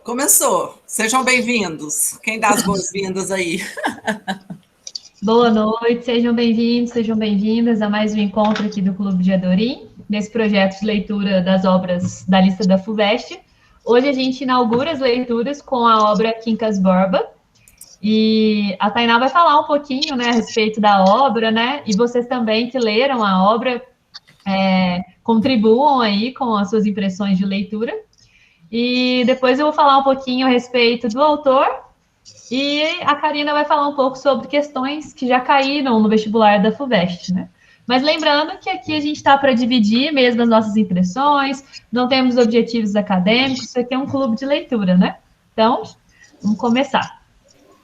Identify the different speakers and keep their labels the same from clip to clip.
Speaker 1: Começou. Sejam bem-vindos. Quem dá as boas-vindas aí?
Speaker 2: Boa noite, sejam bem-vindos, sejam bem-vindas a mais um encontro aqui do Clube de Adorim, nesse projeto de leitura das obras da lista da FUVEST. Hoje a gente inaugura as leituras com a obra Quincas Borba, e a Tainá vai falar um pouquinho, né, a respeito da obra, né, e vocês também que leram a obra contribuam aí com as suas impressões de leitura. E depois eu vou falar um pouquinho a respeito do autor, e a Karina vai falar um pouco sobre questões que já caíram no vestibular da FUVEST, né? Mas lembrando que aqui a gente está para dividir mesmo as nossas impressões, não temos objetivos acadêmicos, isso aqui é um clube de leitura, né? Então, vamos começar.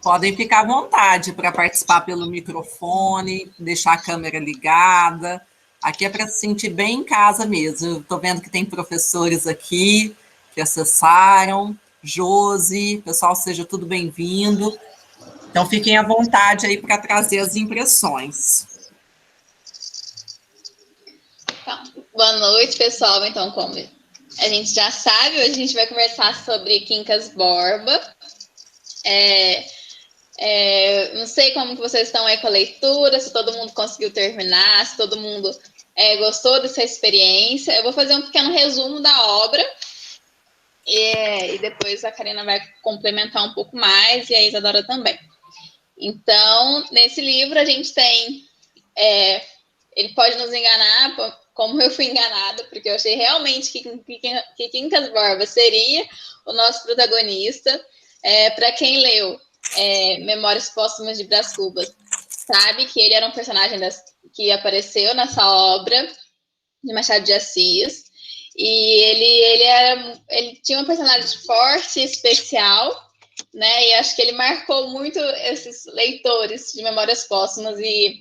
Speaker 1: Podem ficar à vontade para participar pelo microfone, deixar a câmera ligada. Aqui é para se sentir bem em casa mesmo. Estou vendo que tem professores aqui que acessaram. Josi, pessoal, seja tudo bem-vindo. Então, fiquem à vontade aí para trazer as impressões.
Speaker 3: Boa noite, pessoal. Então, como a gente já sabe, hoje a gente vai conversar sobre Quincas Borba. Não sei como que vocês estão aí com a leitura, se todo mundo conseguiu terminar, se todo mundo gostou dessa experiência. Eu vou fazer um pequeno resumo da obra e depois a Karina vai complementar um pouco mais e a Isadora também. Então, nesse livro a gente tem... ele pode nos enganar, como eu fui enganada, porque eu achei realmente que Quincas Borba seria o nosso protagonista. Para quem leu Memórias Póstumas de Brás Cubas, sabe que ele era um personagem que apareceu nessa obra de Machado de Assis, e ele tinha uma personalidade forte e especial, né? E acho que ele marcou muito esses leitores de Memórias Póstumas. E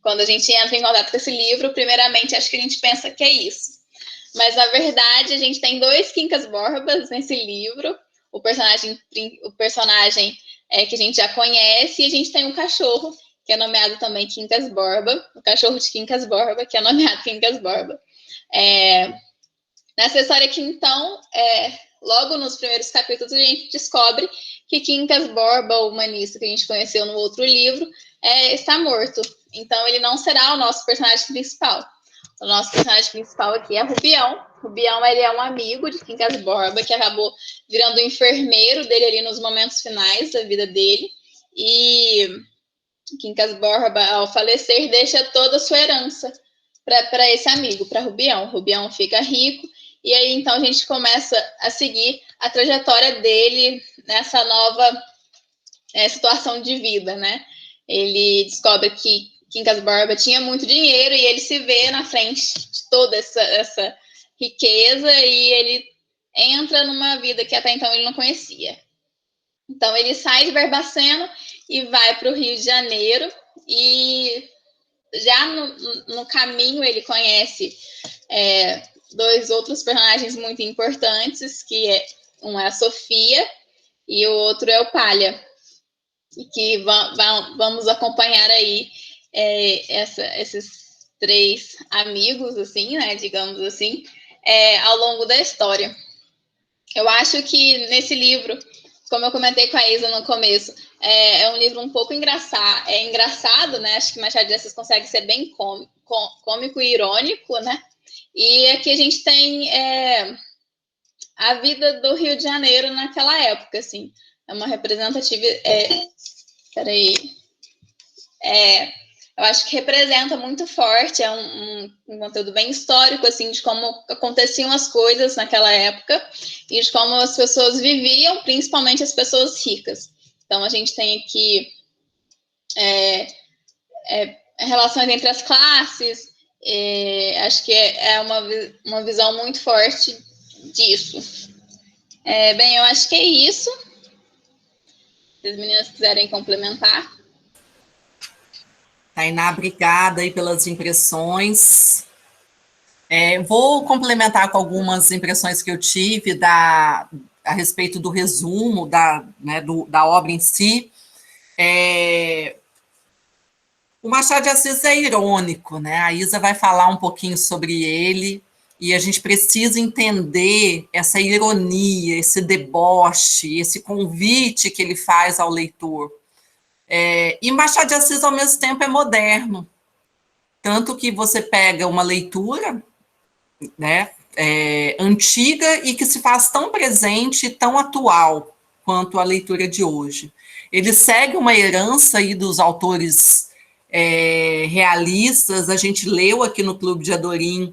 Speaker 3: quando a gente entra em contato com esse livro, primeiramente acho que a gente pensa que é isso. Mas na verdade a gente tem dois Quincas Borbas nesse livro. O personagem que a gente já conhece, e a gente tem um cachorro, que é nomeado também Quincas Borba, o cachorro de Quincas Borba, que é nomeado Quincas Borba. Nessa história aqui, então, logo nos primeiros capítulos, a gente descobre que Quincas Borba, o humanista que a gente conheceu no outro livro, está morto. Então, ele não será o nosso personagem principal. O nosso personagem principal aqui é Rubião. Rubião, ele é um amigo de Quincas Borba, que acabou virando o enfermeiro dele ali nos momentos finais da vida dele. E Quincas Borba, ao falecer, deixa toda a sua herança para esse amigo, para Rubião. Rubião fica rico, e aí então a gente começa a seguir a trajetória dele nessa nova situação de vida, né? Ele descobre que Quincas Borba tinha muito dinheiro e ele se vê na frente de toda essa riqueza, e ele entra numa vida que até então ele não conhecia. Então ele sai de Barbacena e vai para o Rio de Janeiro, e já no caminho ele conhece dois outros personagens muito importantes, que um é a Sofia e o outro é o Palha, e que vamos acompanhar aí esses três amigos, assim, né, digamos assim, ao longo da história. Eu acho que nesse livro, como eu comentei com a Isa no começo, é um livro um pouco engraçado. É engraçado, né? Acho que Machado de Assis consegue ser bem cômico e irônico, né? E aqui a gente tem a vida do Rio de Janeiro naquela época, assim. É uma representatividade... eu acho que representa muito forte, é um conteúdo bem histórico, assim, de como aconteciam as coisas naquela época e de como as pessoas viviam, principalmente as pessoas ricas. Então, a gente tem aqui relações entre as classes, acho que é uma visão muito forte disso. Bem, eu acho que é isso. Se as meninas quiserem complementar.
Speaker 1: Tainá, obrigada aí pelas impressões. Vou complementar com algumas impressões que eu tive a respeito do resumo da obra em si. O Machado de Assis é irônico, né? A Isa vai falar um pouquinho sobre ele, e a gente precisa entender essa ironia, esse deboche, esse convite que ele faz ao leitor. E Machado de Assis, ao mesmo tempo, é moderno. Tanto que você pega uma leitura, né, antiga e que se faz tão presente e tão atual quanto a leitura de hoje. Ele segue uma herança aí dos autores realistas. A gente leu aqui no Clube de Adorim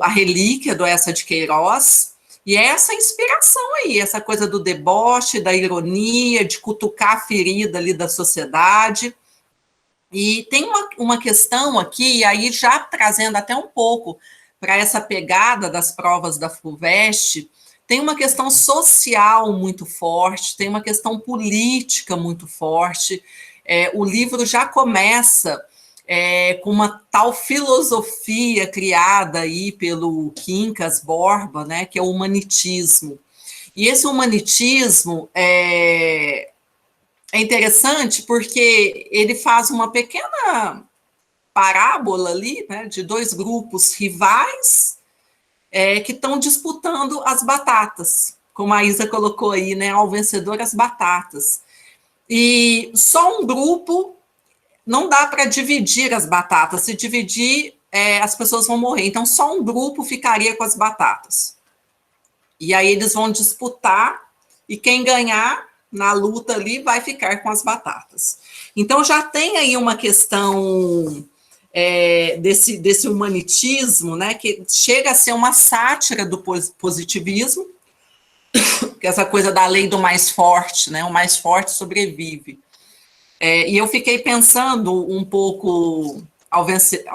Speaker 1: A Relíquia, do Eça de Queiroz, e é essa inspiração aí, essa coisa do deboche, da ironia, de cutucar a ferida ali da sociedade. E tem uma questão aqui, e aí já trazendo até um pouco para essa pegada das provas da FUVEST, tem uma questão social muito forte, tem uma questão política muito forte. O livro já começa com uma tal filosofia criada aí pelo Quincas Borba, né, que é o humanitismo. E esse humanitismo é interessante porque ele faz uma pequena parábola ali, né, de dois grupos rivais que estão disputando as batatas, como a Isa colocou aí, né, ao vencedor as batatas. E só um grupo, não dá para dividir as batatas, se dividir as pessoas vão morrer, então só um grupo ficaria com as batatas. E aí eles vão disputar, e quem ganhar na luta ali vai ficar com as batatas. Então já tem aí uma questão desse humanitismo, né, que chega a ser uma sátira do positivismo, que é essa coisa da lei do mais forte, né, o mais forte sobrevive. E eu fiquei pensando um pouco ao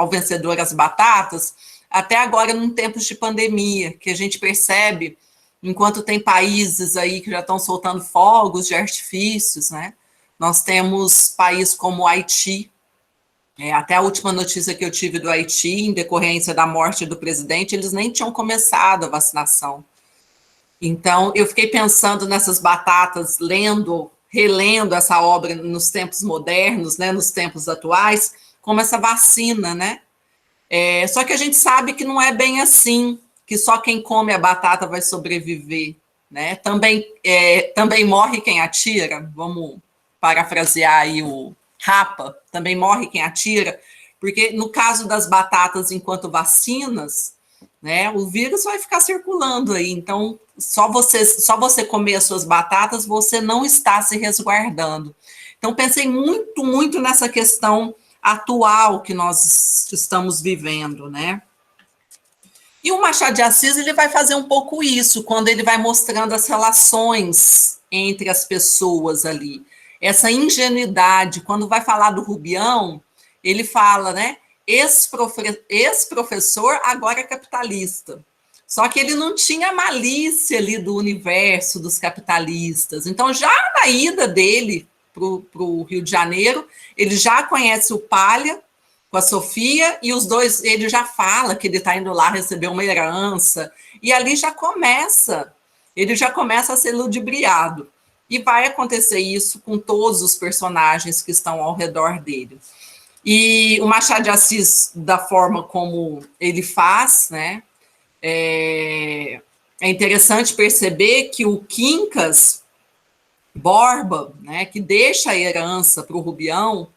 Speaker 1: vencedor as batatas, até agora num tempos de pandemia, que a gente percebe, enquanto tem países aí que já estão soltando fogos de artifícios, né, nós temos países como o Haiti. Até a última notícia que eu tive do Haiti, em decorrência da morte do presidente, eles nem tinham começado a vacinação. Então, eu fiquei pensando nessas batatas, relendo essa obra nos tempos modernos, né, nos tempos atuais, como essa vacina, né? Só que a gente sabe que não é bem assim, que só quem come a batata vai sobreviver, né? Também morre quem atira, vamos parafrasear aí o Rapa, também morre quem atira, porque no caso das batatas enquanto vacinas, né, o vírus vai ficar circulando aí, então só você comer as suas batatas, você não está se resguardando. Então pensei muito, muito nessa questão atual que nós estamos vivendo, né? E o Machado de Assis, ele vai fazer um pouco isso, quando ele vai mostrando as relações entre as pessoas ali, essa ingenuidade. Quando vai falar do Rubião, ele fala, né, ex-professor, agora capitalista. Só que ele não tinha a malícia ali do universo dos capitalistas. Então, já na ida dele para o Rio de Janeiro, ele já conhece o Palha com a Sofia, e os dois, ele já fala que ele está indo lá receber uma herança, e ali ele já começa a ser ludibriado. E vai acontecer isso com todos os personagens que estão ao redor dele. E o Machado de Assis, da forma como ele faz, né, é interessante perceber que o Quincas Borba, né, que deixa a herança para o Rubião,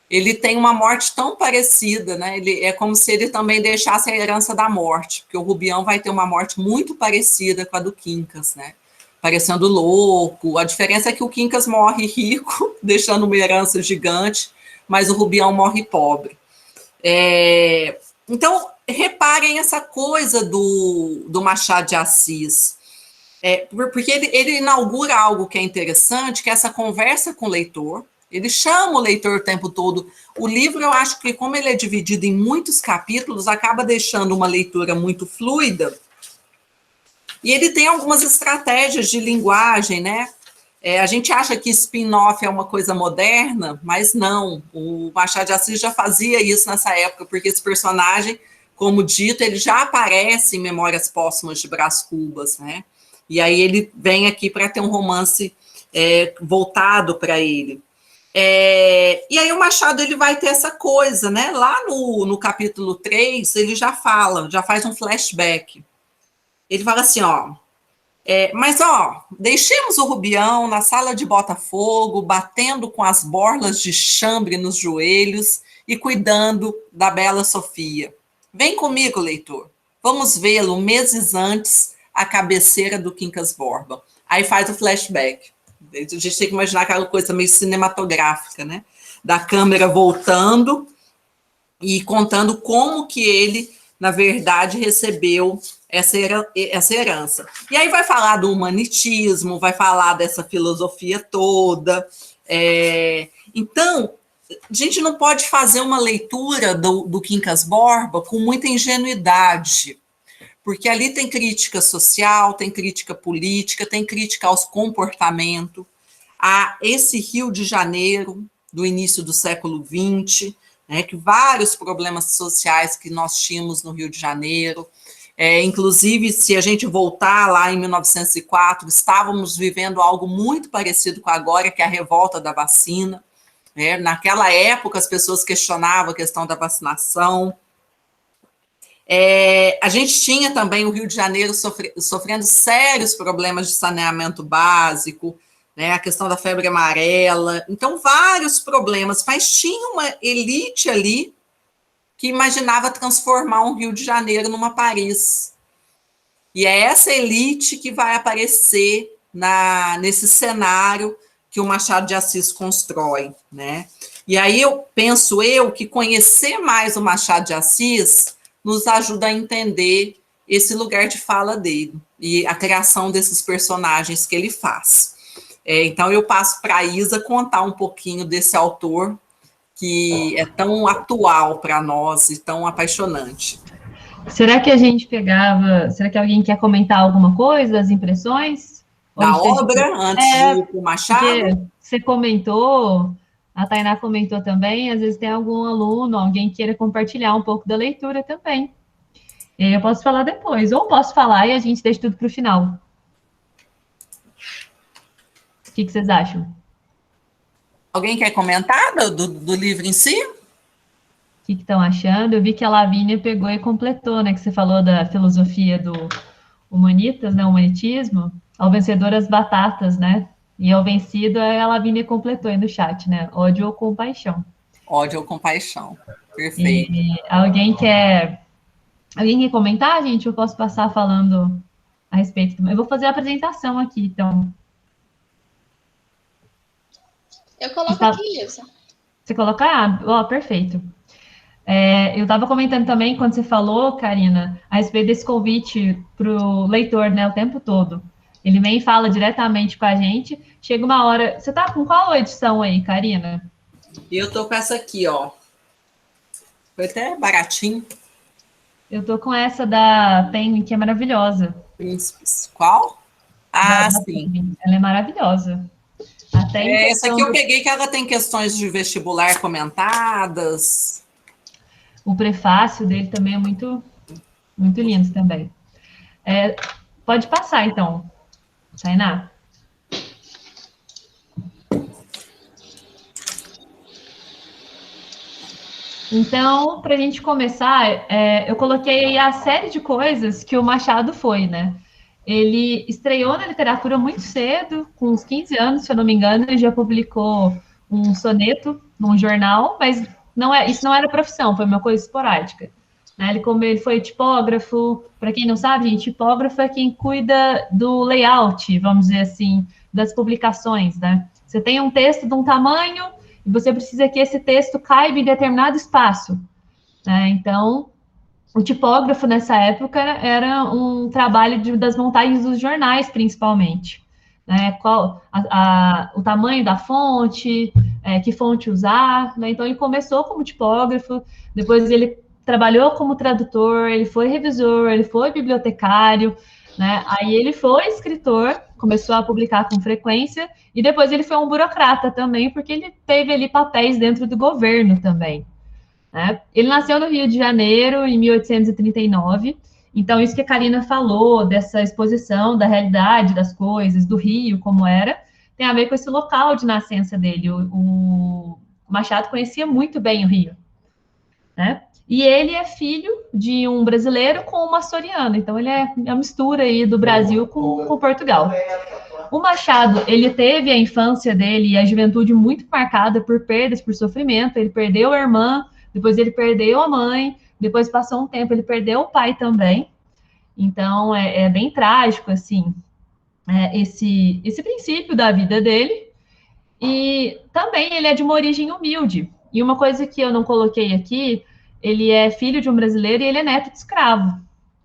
Speaker 1: ele tem uma morte tão parecida, né? É como se ele também deixasse a herança da morte, porque o Rubião vai ter uma morte muito parecida com a do Quincas, né? Parecendo louco. A diferença é que o Quincas morre rico, deixando uma herança gigante, mas o Rubião morre pobre. Então, reparem essa coisa do Machado de Assis, porque ele inaugura algo que é interessante, que é essa conversa com o leitor. Ele chama o leitor o tempo todo. O livro, eu acho que, como ele é dividido em muitos capítulos, acaba deixando uma leitura muito fluida. E ele tem algumas estratégias de linguagem, né? A gente acha que spin-off é uma coisa moderna, mas não. O Machado de Assis já fazia isso nessa época, porque esse personagem, como dito, ele já aparece em Memórias Póstumas de Brás Cubas, né? E aí ele vem aqui para ter um romance voltado para ele. E aí o Machado ele vai ter essa coisa, né? Lá no capítulo 3, ele já faz um flashback. Ele fala assim, ó, mas ó, deixemos o Rubião na sala de Botafogo, batendo com as borlas de chambre nos joelhos e cuidando da bela Sofia. Vem comigo, leitor. Vamos vê-lo meses antes à cabeceira do Quincas Borba. Aí faz o flashback. A gente tem que imaginar aquela coisa meio cinematográfica, né? Da câmera voltando e contando como que ele, na verdade, recebeu essa herança. E aí vai falar do humanitismo, vai falar dessa filosofia toda. Então, a gente não pode fazer uma leitura do Quincas Borba com muita ingenuidade, porque ali tem crítica social, tem crítica política, tem crítica aos comportamentos, a esse Rio de Janeiro do início do século XX, né, que vários problemas sociais que nós tínhamos no Rio de Janeiro, inclusive, se a gente voltar lá em 1904, estávamos vivendo algo muito parecido com agora, que é a revolta da vacina. Naquela época, as pessoas questionavam a questão da vacinação. A gente tinha também o Rio de Janeiro sofrendo sérios problemas de saneamento básico, né, a questão da febre amarela, então vários problemas, mas tinha uma elite ali que imaginava transformar um Rio de Janeiro numa Paris. E é essa elite que vai aparecer nesse cenário que o Machado de Assis constrói, né? E aí eu penso que conhecer mais o Machado de Assis nos ajuda a entender esse lugar de fala dele e a criação desses personagens que ele faz. Então eu passo para a Isa contar um pouquinho desse autor que é tão atual para nós e tão apaixonante.
Speaker 2: Será que será que alguém quer comentar alguma coisa, das impressões?
Speaker 1: Da obra, antes de ir para o Machado?
Speaker 2: Você comentou, a Tainá comentou também, às vezes tem algum aluno, alguém queira compartilhar um pouco da leitura também. Eu posso falar depois, ou posso falar e a gente deixa tudo para o final. O que vocês acham?
Speaker 1: Alguém quer comentar do livro em si?
Speaker 2: O que estão achando? Eu vi que a Lavínia pegou e completou, né? Que você falou da filosofia do humanitas, né? Humanitismo. Ao vencedor as batatas, né? E ao vencido a Lavínia completou aí no chat, né? Ódio ou compaixão.
Speaker 1: Ódio ou compaixão. Perfeito.
Speaker 2: Alguém quer comentar, gente? Eu posso passar falando a respeito. Eu vou fazer a apresentação aqui, então.
Speaker 3: Eu coloco aqui, Ilza.
Speaker 2: Você coloca? Perfeito. Eu estava comentando também, quando você falou, Karina, a respeito desse convite para o leitor, né, o tempo todo. Ele vem e fala diretamente com a gente. Chega uma hora... Você está com qual edição aí, Karina?
Speaker 1: Eu estou com essa aqui, ó. Foi até baratinho.
Speaker 2: Eu estou com essa da Penguin, que é maravilhosa.
Speaker 1: Príncipes. Qual? Sim.
Speaker 2: Penguin. Ela é maravilhosa.
Speaker 1: Essa aqui eu peguei que ela tem questões de vestibular comentadas.
Speaker 2: O prefácio dele também é muito, muito lindo também. Pode passar, então, Tainá. Então, para a gente começar, eu coloquei aí a série de coisas que o Machado foi, né? Ele estreou na literatura muito cedo, com uns 15 anos, se eu não me engano, ele já publicou um soneto num jornal, mas isso não era profissão, foi uma coisa esporádica. Né? Ele foi tipógrafo, para quem não sabe, gente, tipógrafo é quem cuida do layout, vamos dizer assim, das publicações, né? Você tem um texto de um tamanho e você precisa que esse texto caiba em determinado espaço. Né? Então, o tipógrafo, nessa época, era um trabalho das montagens dos jornais, principalmente. Né? O tamanho da fonte, que fonte usar. Né? Então, ele começou como tipógrafo, depois ele trabalhou como tradutor, ele foi revisor, ele foi bibliotecário, né? Aí ele foi escritor, começou a publicar com frequência, e depois ele foi um burocrata também, porque ele teve ali papéis dentro do governo também. Né? Ele nasceu no Rio de Janeiro, em 1839, então isso que a Karina falou, dessa exposição da realidade das coisas, do Rio, como era, tem a ver com esse local de nascença dele. O Machado conhecia muito bem o Rio, né? E ele é filho de um brasileiro com uma açoriana, então ele é a mistura aí do Brasil com Portugal. O Machado, ele teve a infância dele e a juventude muito marcada por perdas, por sofrimento. Ele perdeu a irmã, depois ele perdeu a mãe, depois passou um tempo, ele perdeu o pai também. Então, é bem trágico, assim, esse princípio da vida dele. E também ele é de uma origem humilde. E uma coisa que eu não coloquei aqui, ele é filho de um brasileiro e ele é neto de escravo,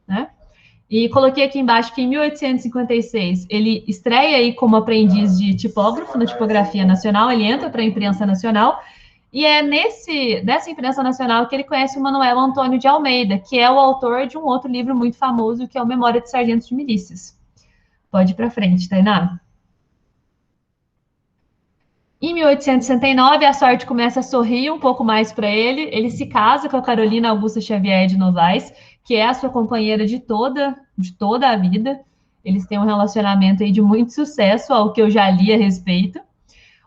Speaker 2: né? E coloquei aqui embaixo que em 1856 ele estreia aí como aprendiz de tipógrafo na Tipografia Nacional, ele entra para a imprensa nacional, e é dessa imprensa nacional que ele conhece o Manuel Antônio de Almeida, que é o autor de um outro livro muito famoso, que é o Memória de Sargentos de Milícias. Pode ir para frente, Tainá. Em 1869, a sorte começa a sorrir um pouco mais para ele. Ele se casa com a Carolina Augusta Xavier de Novaes, que é a sua companheira de toda a vida. Eles têm um relacionamento aí de muito sucesso, ao que eu já li a respeito.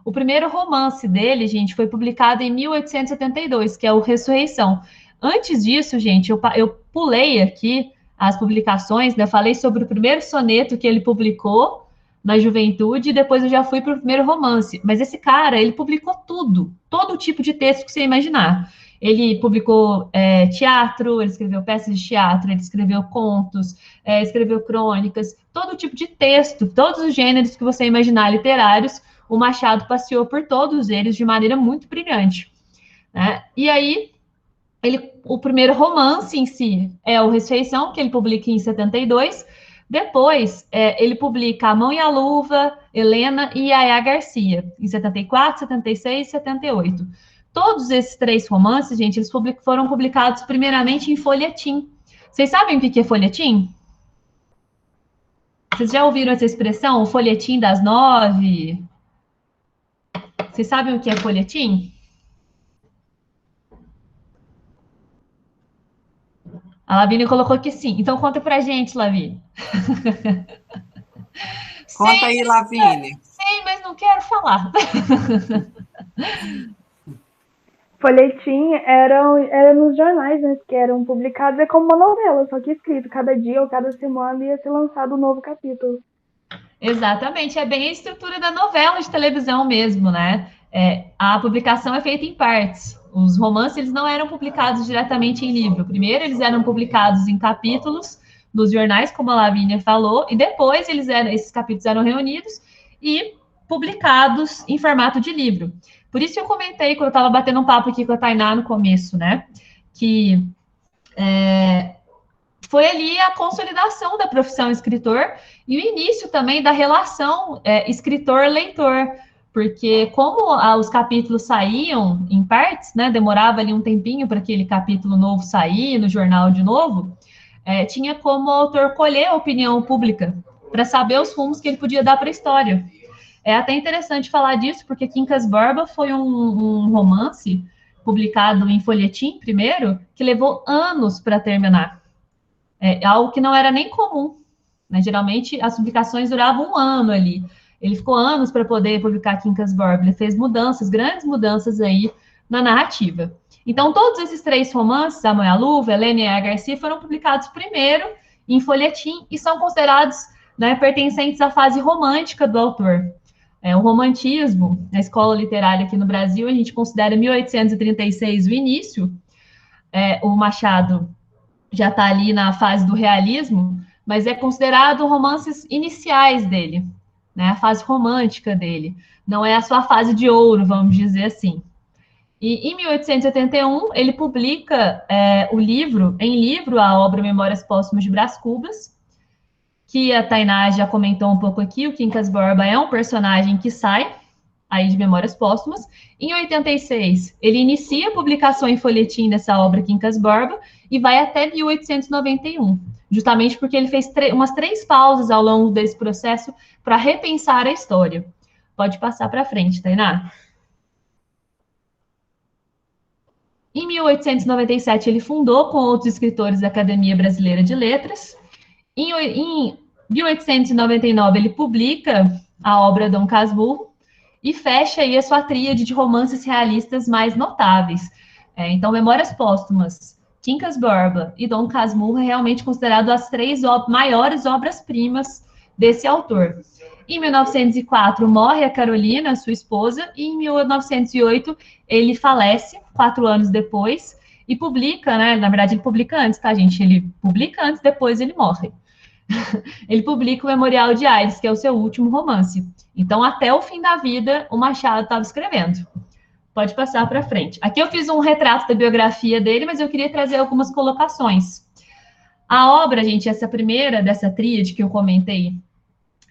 Speaker 2: O primeiro romance dele, gente, foi publicado em 1872, que é o Ressurreição. Antes disso, gente, eu pulei aqui as publicações, né? Falei sobre o primeiro soneto que ele publicou na juventude, e depois eu já fui para o primeiro romance. Mas esse cara, ele publicou tudo, todo tipo de texto que você imaginar. Ele publicou teatro, ele escreveu peças de teatro, ele escreveu contos, escreveu crônicas, todo tipo de texto, todos os gêneros que você imaginar literários, o Machado passeou por todos eles de maneira muito brilhante, né? E aí, o primeiro romance em si é o Ressurreição, que ele publica em 72. Depois, ele publica A Mão e a Luva, Helena e Yaya Garcia, em 74, 76 e 78. Todos esses 3 romances, gente, eles foram publicados primeiramente em folhetim. Vocês sabem o que é folhetim? Vocês já ouviram essa expressão, o folhetim das 9? Vocês sabem o que é folhetim? A Lavínia colocou que sim. Então, conta pra gente, Lavínia.
Speaker 1: Conta aí, Lavínia.
Speaker 2: Sei, mas não quero falar.
Speaker 4: Folhetim era nos jornais, né, que eram publicados, como uma novela, só que escrito. Cada dia ou cada semana ia ser lançado um novo capítulo.
Speaker 2: Exatamente, é bem a estrutura da novela de televisão mesmo, né? A publicação é feita em partes. Os romances eles não eram publicados diretamente em livro. Primeiro, eles eram publicados em capítulos dos jornais, como a Lavínia falou, e depois esses capítulos eram reunidos e publicados em formato de livro. Por isso eu comentei, quando eu estava batendo um papo aqui com a Tainá no começo, né? Que foi ali a consolidação da profissão escritor e o início também da relação escritor-leitor. Porque como os capítulos saíam em partes, né, demorava ali um tempinho para aquele capítulo novo sair no jornal de novo, tinha como o autor colher a opinião pública para saber os rumos que ele podia dar para a história. É até interessante falar disso, porque Quincas Borba foi um romance publicado em folhetim primeiro, que levou anos para terminar. Algo que não era nem comum, né? Geralmente as publicações duravam um ano ali. Ele ficou anos para poder publicar Quincas Borba. Ele fez mudanças, grandes mudanças aí na narrativa. Então, todos esses 3 romances, A Mão e a Luva, Helena e a Garcia, foram publicados primeiro em folhetim e são considerados, né, pertencentes à fase romântica do autor. O romantismo, na escola literária aqui no Brasil, a gente considera 1836 o início. O Machado já está ali na fase do realismo, mas é considerado romances iniciais dele, né, a fase romântica dele, não é a sua fase de ouro, vamos dizer assim. E em 1881, ele publica em livro, a obra Memórias Póstumas de Brás Cubas, que a Tainá já comentou um pouco aqui, o Quincas Borba é um personagem que sai aí de Memórias Póstumas. Em 86, ele inicia a publicação em folhetim dessa obra Quincas Borba e vai até 1891. Justamente porque ele fez umas 3 pausas ao longo desse processo para repensar a história. Pode passar para frente, Tainá. Em 1897, ele fundou com outros escritores a Academia Brasileira de Letras. Em 1899, ele publica a obra Dom Casmurro e fecha aí a sua tríade de romances realistas mais notáveis. Então, Memórias Póstumas, Quincas Borba e Dom Casmurro é realmente considerado as 3 maiores obras-primas desse autor. Em 1904, morre a Carolina, sua esposa, e em 1908 ele falece, 4 anos depois, e publica, né? Na verdade, ele publica antes, tá, gente? Ele publica antes, depois ele morre. Ele publica o Memorial de Aires, que é o seu último romance. Então, até o fim da vida, o Machado estava escrevendo. Pode passar para frente. Aqui eu fiz um retrato da biografia dele, mas eu queria trazer algumas colocações. A obra, gente, essa primeira dessa tríade que eu comentei,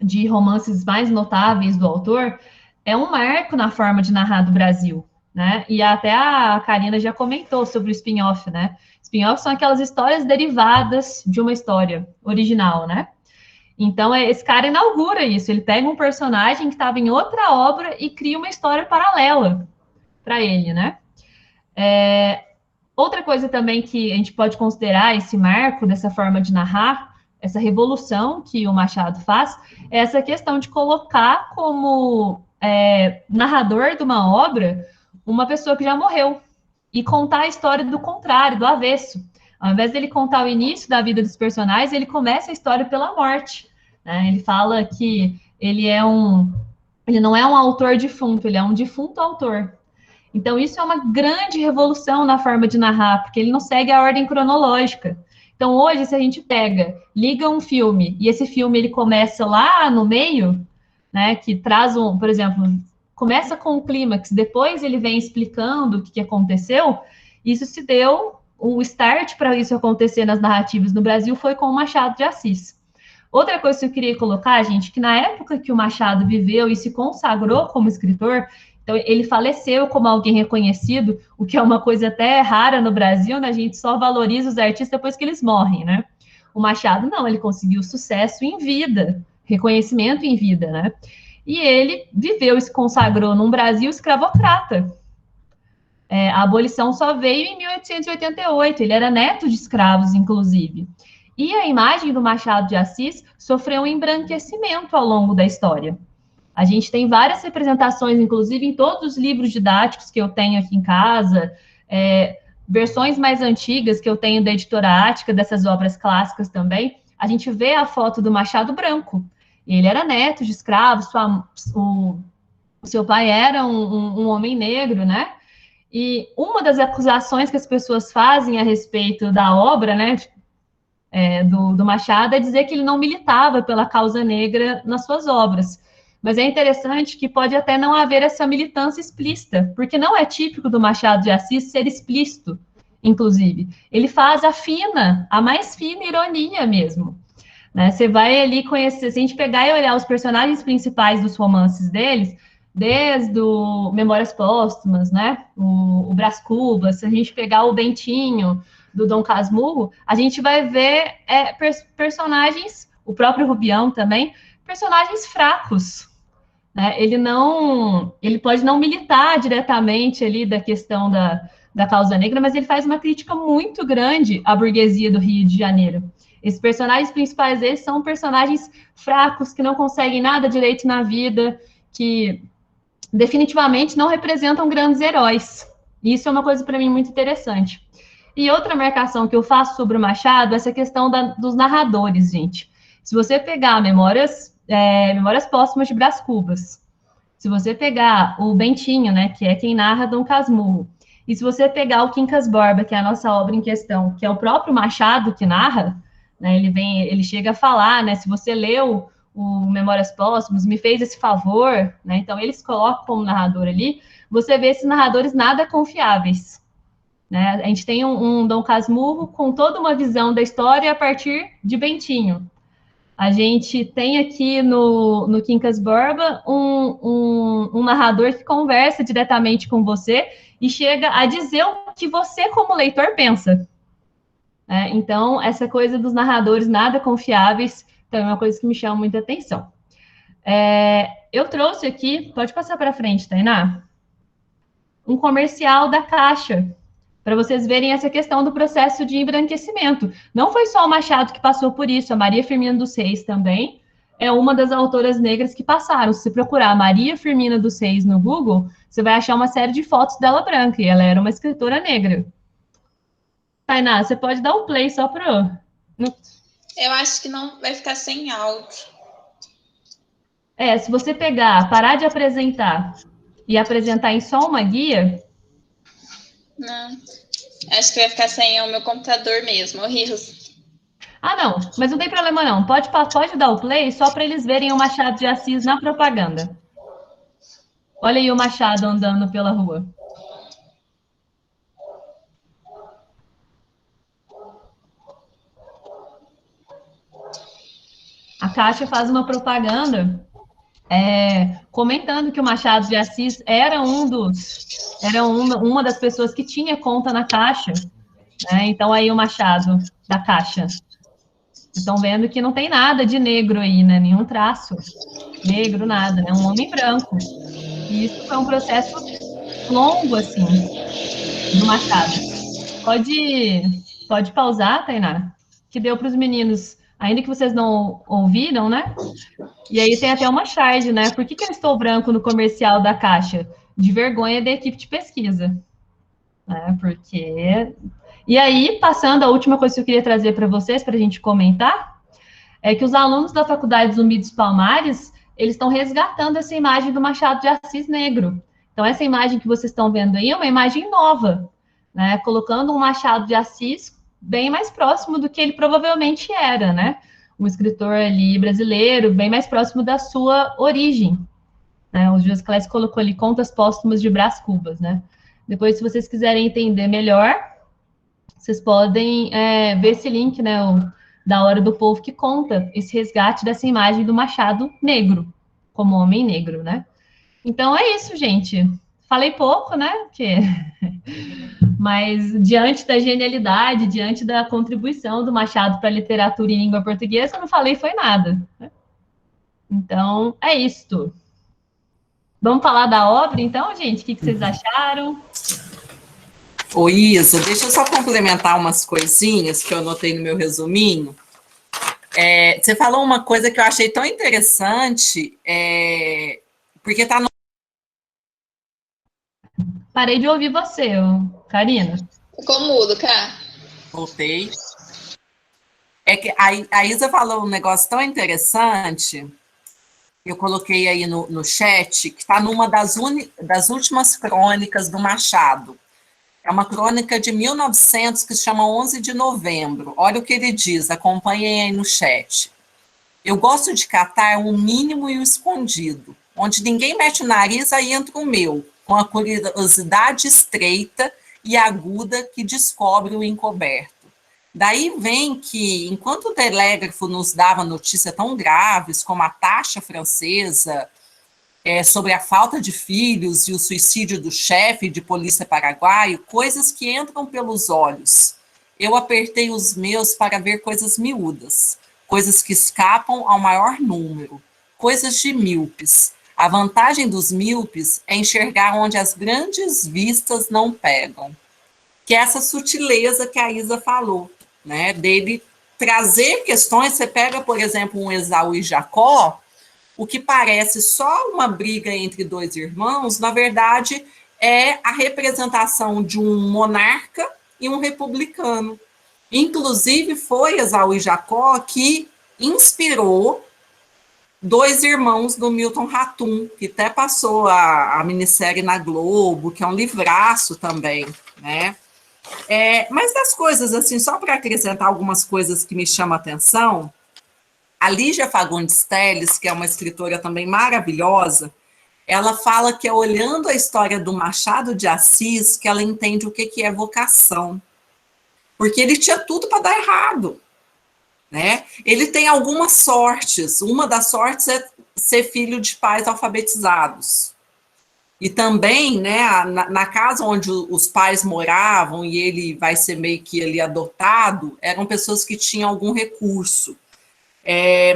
Speaker 2: de romances mais notáveis do autor, é um marco na forma de narrar do Brasil, né? E até a Karina já comentou sobre o spin-off, né? Spin-off são aquelas histórias derivadas de uma história original, né? Então, esse cara inaugura isso. Ele pega um personagem que estava em outra obra e cria uma história paralela para ele, né? Outra coisa também que a gente pode considerar esse marco dessa forma de narrar, essa revolução que o Machado faz, é essa questão de colocar como narrador de uma obra uma pessoa que já morreu e contar a história do contrário, do avesso. Ao invés dele contar o início da vida dos personagens, ele começa a história pela morte, né? Ele fala que ele não é um autor defunto, ele é um defunto autor. Então, isso é uma grande revolução na forma de narrar, porque ele não segue a ordem cronológica. Então, hoje, se a gente liga um filme, e esse filme ele começa lá no meio, né, que traz por exemplo, começa com o clímax, depois ele vem explicando o que aconteceu, isso se deu, o start para isso acontecer nas narrativas no Brasil foi com o Machado de Assis. Outra coisa que eu queria colocar, gente, que na época que o Machado viveu e se consagrou como escritor, então, ele faleceu como alguém reconhecido, o que é uma coisa até rara no Brasil, né? A gente só valoriza os artistas depois que eles morrem, né? O Machado, não, ele conseguiu sucesso em vida, reconhecimento em vida, né? E ele viveu e se consagrou num Brasil escravocrata. A abolição só veio em 1888, ele era neto de escravos, inclusive. E a imagem do Machado de Assis sofreu um embranquecimento ao longo da história. A gente tem várias representações, inclusive em todos os livros didáticos que eu tenho aqui em casa, versões mais antigas que eu tenho da editora Ática, dessas obras clássicas também, a gente vê a foto do Machado branco. Ele era neto de escravos, o seu pai era um homem negro, né? E uma das acusações que as pessoas fazem a respeito da obra, né, do Machado, é dizer que ele não militava pela causa negra nas suas obras. Mas é interessante que pode até não haver essa militância explícita, porque não é típico do Machado de Assis ser explícito, inclusive. Ele faz a mais fina ironia mesmo. Né? Você vai ali conhecer, se a gente pegar e olhar os personagens principais dos romances deles, desde o Memórias Póstumas, né? O Brás Cubas, se a gente pegar o Bentinho, do Dom Casmurro, a gente vai ver personagens, o próprio Rubião também, personagens fracos. Né? Ele pode não militar diretamente ali da questão da causa negra, mas ele faz uma crítica muito grande à burguesia do Rio de Janeiro. Esses personagens principais deles são personagens fracos, que não conseguem nada direito na vida, que definitivamente não representam grandes heróis. E isso é uma coisa para mim muito interessante. E outra marcação que eu faço sobre o Machado é essa questão dos narradores, gente. Se você pegar Memórias Póstumas de Brás Cubas, se você pegar o Bentinho, né, que é quem narra Dom Casmurro, e se você pegar o Quincas Borba, que é a nossa obra em questão, que é o próprio Machado que narra, né, ele chega a falar, né, se você leu o Memórias Póstumas, me fez esse favor, né, então eles colocam como narrador ali, você vê esses narradores nada confiáveis. Né? A gente tem um Dom Casmurro com toda uma visão da história a partir de Bentinho. A gente tem aqui no Quincas Borba um narrador que conversa diretamente com você e chega a dizer o que você, como leitor, pensa. Então, essa coisa dos narradores nada confiáveis também é uma coisa que me chama muita atenção. Eu trouxe aqui, pode passar para frente, Tainá, um comercial da Caixa, para vocês verem essa questão do processo de embranquecimento. Não foi só o Machado que passou por isso, a Maria Firmina dos Reis também é uma das autoras negras que passaram. Se você procurar Maria Firmina dos Reis no Google, você vai achar uma série de fotos dela branca, e ela era uma escritora negra. Tainá, você pode dar um play só para...
Speaker 3: Eu acho que não vai ficar sem áudio.
Speaker 2: Se você parar de apresentar e apresentar em só uma guia...
Speaker 3: Não, acho que vai ficar sem o meu computador mesmo, horrível.
Speaker 2: Ah, não, mas não tem problema não. Pode dar o play só para eles verem o Machado de Assis na propaganda. Olha aí o Machado andando pela rua. A Caixa faz uma propaganda comentando que o Machado de Assis era uma das pessoas que tinha conta na Caixa, né? Então aí o Machado da Caixa. Estão vendo que não tem nada de negro aí, né? Nenhum traço negro, nada, né? Um homem branco. E isso foi um processo longo, assim, do Machado. Pode pausar, Tainá, que deu para os meninos, ainda que vocês não ouviram, né? E aí tem até uma charge, né? Por que eu estou branco no comercial da Caixa? De vergonha da equipe de pesquisa. Né? Porque... E aí, passando, a última coisa que eu queria trazer para vocês, para a gente comentar, é que os alunos da Faculdade Zumbi dos Palmares, eles estão resgatando essa imagem do Machado de Assis negro. Então, essa imagem que vocês estão vendo aí é uma imagem nova, né? Colocando um Machado de Assis bem mais próximo do que ele provavelmente era, né? Um escritor ali brasileiro, bem mais próximo da sua origem. Né? O José Clés colocou ali Contas Póstumas de Brás Cubas, né? Depois, se vocês quiserem entender melhor, vocês podem ver esse link, né? Da Hora do Povo, que conta esse resgate dessa imagem do Machado negro, como homem negro, né? Então, é isso, gente. Falei pouco, né? Mas, diante da genialidade, diante da contribuição do Machado para a literatura em língua portuguesa, eu não falei foi nada. Então, é isto. Vamos falar da obra, então, gente? O que vocês acharam?
Speaker 1: Ô, Isa, deixa eu só complementar umas coisinhas que eu anotei no meu resuminho. Você falou uma coisa que eu achei tão interessante, porque está no...
Speaker 2: Parei de ouvir você, Karina.
Speaker 3: Ficou mudo, Cá.
Speaker 1: Voltei. É que a Isa falou um negócio tão interessante, eu coloquei aí no chat, que está numa das últimas crônicas do Machado. É uma crônica de 1900 que se chama 11 de novembro. Olha o que ele diz, acompanhem aí no chat. Eu gosto de catar um mínimo e o escondido. Onde ninguém mete o nariz, aí entra o meu, com a curiosidade estreita e aguda que descobre o encoberto. Daí vem que, enquanto o telégrafo nos dava notícias tão graves como a taxa francesa, sobre a falta de filhos e o suicídio do chefe de polícia paraguaio, coisas que entram pelos olhos. Eu apertei os meus para ver coisas miúdas, coisas que escapam ao maior número, coisas de míopes. A vantagem dos míopes é enxergar onde as grandes vistas não pegam. Que é essa sutileza que a Isa falou, né? Dele trazer questões, você pega, por exemplo, um Esaú e Jacó, o que parece só uma briga entre dois irmãos, na verdade, é a representação de um monarca e um republicano. Inclusive, foi Esaú e Jacó que inspirou dois irmãos do Milton Ratum, que até passou a minissérie na Globo, que é um livraço também, né? Mas das coisas, assim, só para acrescentar algumas coisas que me chamam a atenção, a Lígia Fagundes Telles, que é uma escritora também maravilhosa, ela fala que é olhando a história do Machado de Assis que ela entende o que é vocação. Porque ele tinha tudo para dar errado. Né? Ele tem algumas sortes. Uma das sortes é ser filho de pais alfabetizados. E também, né, na casa onde os pais moravam e ele vai ser meio que ali adotado, eram pessoas que tinham algum recurso.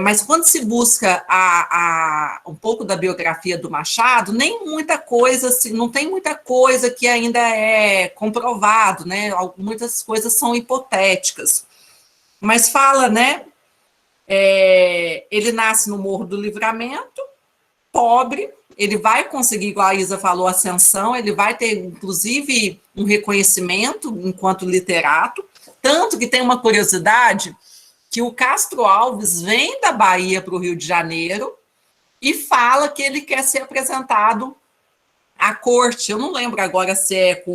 Speaker 1: Mas quando se busca um pouco da biografia do Machado, nem muita coisa, assim, não tem muita coisa que ainda é comprovado, né? Muitas coisas são hipotéticas. Mas fala, né? Ele nasce no Morro do Livramento, pobre, ele vai conseguir, igual a Isa falou, ascensão, ele vai ter, inclusive, um reconhecimento enquanto literato, tanto que tem uma curiosidade que o Castro Alves vem da Bahia para o Rio de Janeiro e fala que ele quer ser apresentado à corte. Eu não lembro agora se é com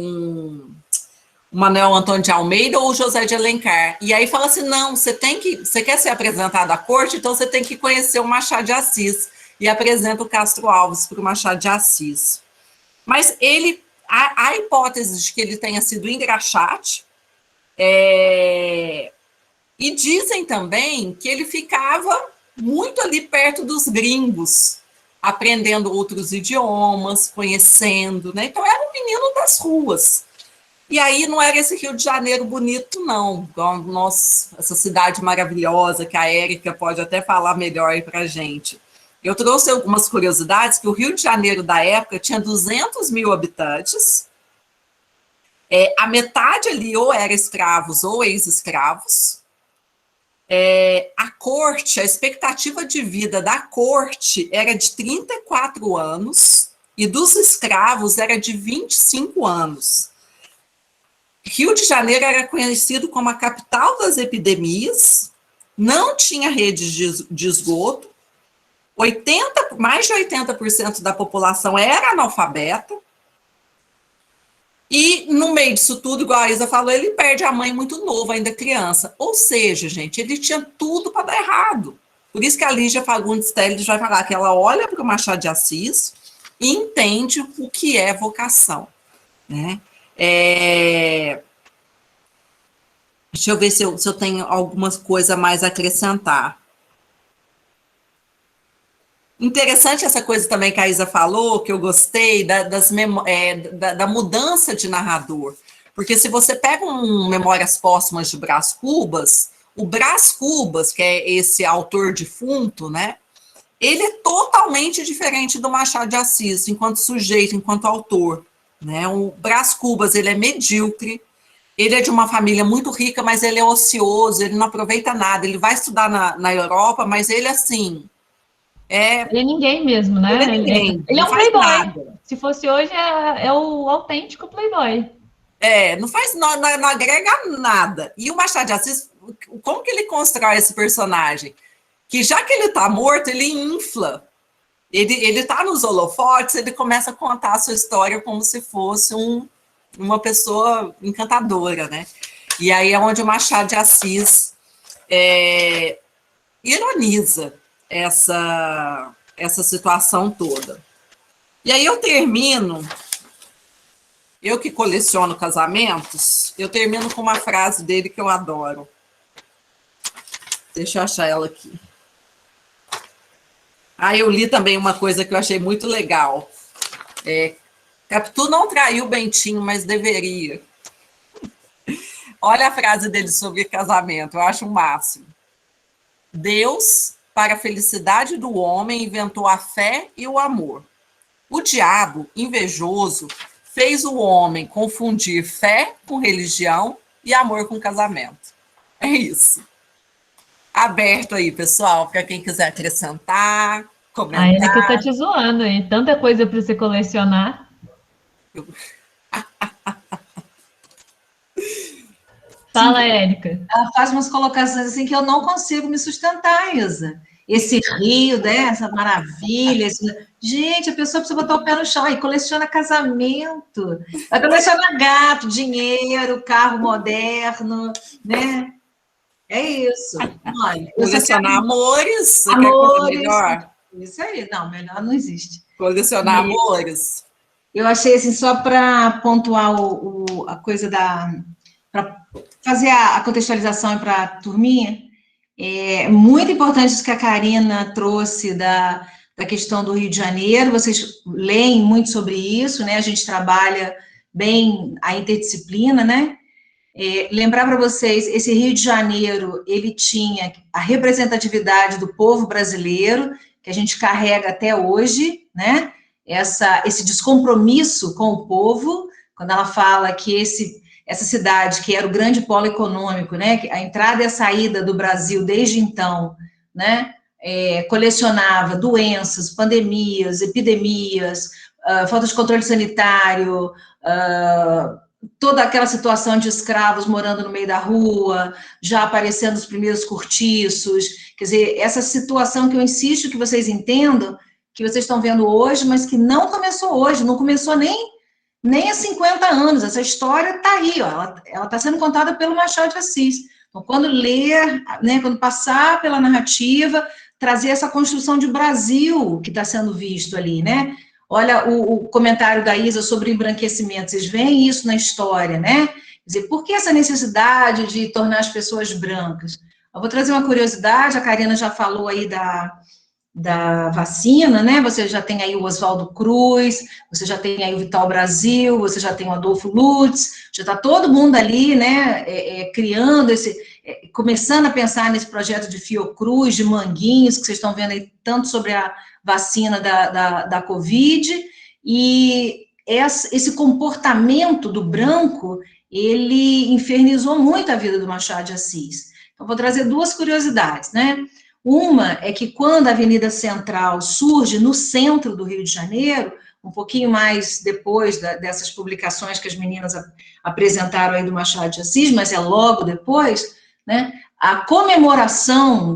Speaker 1: o Manuel Antônio de Almeida ou o José de Alencar. E aí fala assim, não, você quer ser apresentado à corte, então você tem que conhecer o Machado de Assis. E apresenta o Castro Alves para o Machado de Assis. Mas há hipótese de que ele tenha sido engraxate, e dizem também que ele ficava muito ali perto dos gringos, aprendendo outros idiomas, conhecendo, né? Então era um menino das ruas. E aí não era esse Rio de Janeiro bonito, não. Essa cidade maravilhosa que a Érica pode até falar melhor aí para a gente. Eu trouxe algumas curiosidades, que o Rio de Janeiro da época tinha 200 mil habitantes, a metade ali ou era escravos ou ex-escravos. A corte, a expectativa de vida da corte era de 34 anos e dos escravos era de 25 anos. Rio de Janeiro era conhecido como a capital das epidemias, não tinha redes de esgoto, mais de 80% da população era analfabeta, e no meio disso tudo, igual a Isa falou, ele perde a mãe muito novo, ainda criança. Ou seja, gente, ele tinha tudo para dar errado. Por isso que a Lígia Fagundes Telles vai falar que ela olha para o Machado de Assis e entende o que é vocação, né? Deixa eu ver se eu tenho alguma coisa a mais a acrescentar. Interessante essa coisa também que a Isa falou, que eu gostei, da mudança de narrador. Porque se você pega Memórias Póstumas de Brás Cubas, o Brás Cubas, que é esse autor defunto, né, ele é totalmente diferente do Machado de Assis, enquanto sujeito, enquanto autor. Né? O Brás Cubas, ele é medíocre, ele é de uma família muito rica, mas ele é ocioso, ele não aproveita nada, ele vai estudar na Europa, mas ele, assim...
Speaker 2: Ele é ninguém mesmo, né? Ele é um playboy. Nada. Se fosse hoje, é o autêntico playboy.
Speaker 1: Não agrega nada. E o Machado de Assis, como que ele constrói esse personagem? Que já que ele está morto, ele infla. Ele está nos holofotes, ele começa a contar a sua história como se fosse uma pessoa encantadora, né? E aí é onde o Machado de Assis ironiza essa situação toda. E aí eu termino, eu que coleciono casamentos, eu termino com uma frase dele que eu adoro. Deixa eu achar ela aqui. Eu li também uma coisa que eu achei muito legal. Capitu não traiu Bentinho, mas deveria. Olha a frase dele sobre casamento, eu acho o máximo. Deus, para a felicidade do homem, inventou a fé e o amor. O diabo, invejoso, fez o homem confundir fé com religião e amor com casamento. É isso. Aberto aí, pessoal, para quem quiser acrescentar, comentar.
Speaker 2: A Érica tá te zoando aí, tanta coisa para você colecionar.
Speaker 5: Fala, Érica. Ela faz umas colocações assim que eu não consigo me sustentar, Isa. Esse rio, né? Essa maravilha. Gente, a pessoa precisa botar o pé no chão e coleciona casamento. Vai colecionar gato, dinheiro, carro moderno, né? É isso. Olha,
Speaker 1: colecionar amores. Você
Speaker 5: amores.
Speaker 1: Quer coisa melhor?
Speaker 5: Isso aí. Não, melhor não existe.
Speaker 1: Colecionar amores.
Speaker 5: Eu achei assim, só para pontuar a coisa para fazer a contextualização para a turminha, é muito importante isso que a Karina trouxe da questão do Rio de Janeiro, vocês leem muito sobre isso, né? A gente trabalha bem a interdisciplina, né? lembrar para vocês, esse Rio de Janeiro, ele tinha a representatividade do povo brasileiro, que a gente carrega até hoje, né? Esse descompromisso com o povo, quando ela fala que essa cidade, que era o grande polo econômico, né? A entrada e a saída do Brasil desde então, né? Colecionava doenças, pandemias, epidemias, falta de controle sanitário, toda aquela situação de escravos morando no meio da rua, já aparecendo os primeiros cortiços, quer dizer, essa situação que eu insisto que vocês entendam, que vocês estão vendo hoje, mas que não começou hoje, não começou nem há 50 anos, essa história está aí, ó, ela está sendo contada pelo Machado de Assis. Então, quando ler, né, quando passar pela narrativa, trazer essa construção de Brasil que está sendo visto ali, né? Olha o comentário da Isa sobre embranquecimento, vocês veem isso na história, né? Quer dizer, por que essa necessidade de tornar as pessoas brancas? Eu vou trazer uma curiosidade, a Karina já falou aí da vacina, né? Você já tem aí o Oswaldo Cruz, você já tem aí o Vital Brasil, você já tem o Adolfo Lutz, já está todo mundo ali, né? Criando começando a pensar nesse projeto de Fiocruz, de Manguinhos, que vocês estão vendo aí tanto sobre a vacina da Covid, e esse comportamento do branco, ele infernizou muito a vida do Machado de Assis. Então, vou trazer duas curiosidades, né? Uma é que quando a Avenida Central surge no centro do Rio de Janeiro, um pouquinho mais depois dessas publicações que as meninas apresentaram aí do Machado de Assis, mas é logo depois, né? A comemoração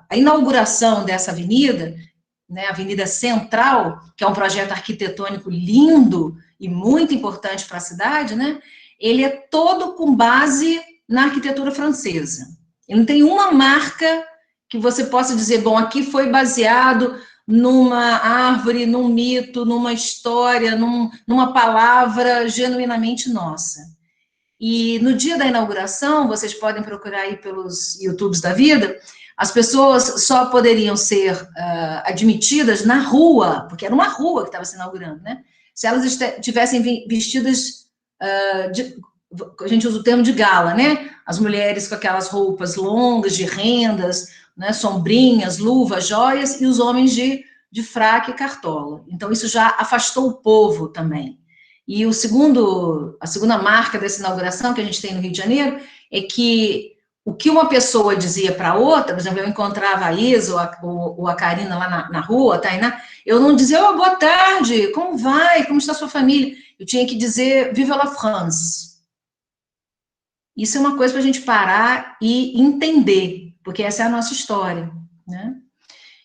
Speaker 5: a inauguração dessa avenida, né, Avenida Central, que é um projeto arquitetônico lindo e muito importante para a cidade, né? Ele é todo com base na arquitetura francesa. Ele não tem uma marca que você possa dizer, bom, aqui foi baseado numa árvore, num mito, numa história, numa palavra genuinamente nossa. E no dia da inauguração, vocês podem procurar aí pelos YouTubes da vida, as pessoas só poderiam ser admitidas na rua, porque era uma rua que estava se inaugurando, né? Se elas estivessem vestidas, a gente usa o termo de gala, né? As mulheres com aquelas roupas longas, de rendas, né? Sombrinhas, luvas, joias, e os homens de fraque e cartola. Então, isso já afastou o povo também. E a segunda marca dessa inauguração que a gente tem no Rio de Janeiro é que o que uma pessoa dizia para outra, por exemplo, eu encontrava a Isa ou a Karina lá na rua, a Tainá, eu não dizia, oh, boa tarde, como vai, como está a sua família? Eu tinha que dizer, vive la France. Isso é uma coisa para a gente parar e entender, porque essa é a nossa história, né?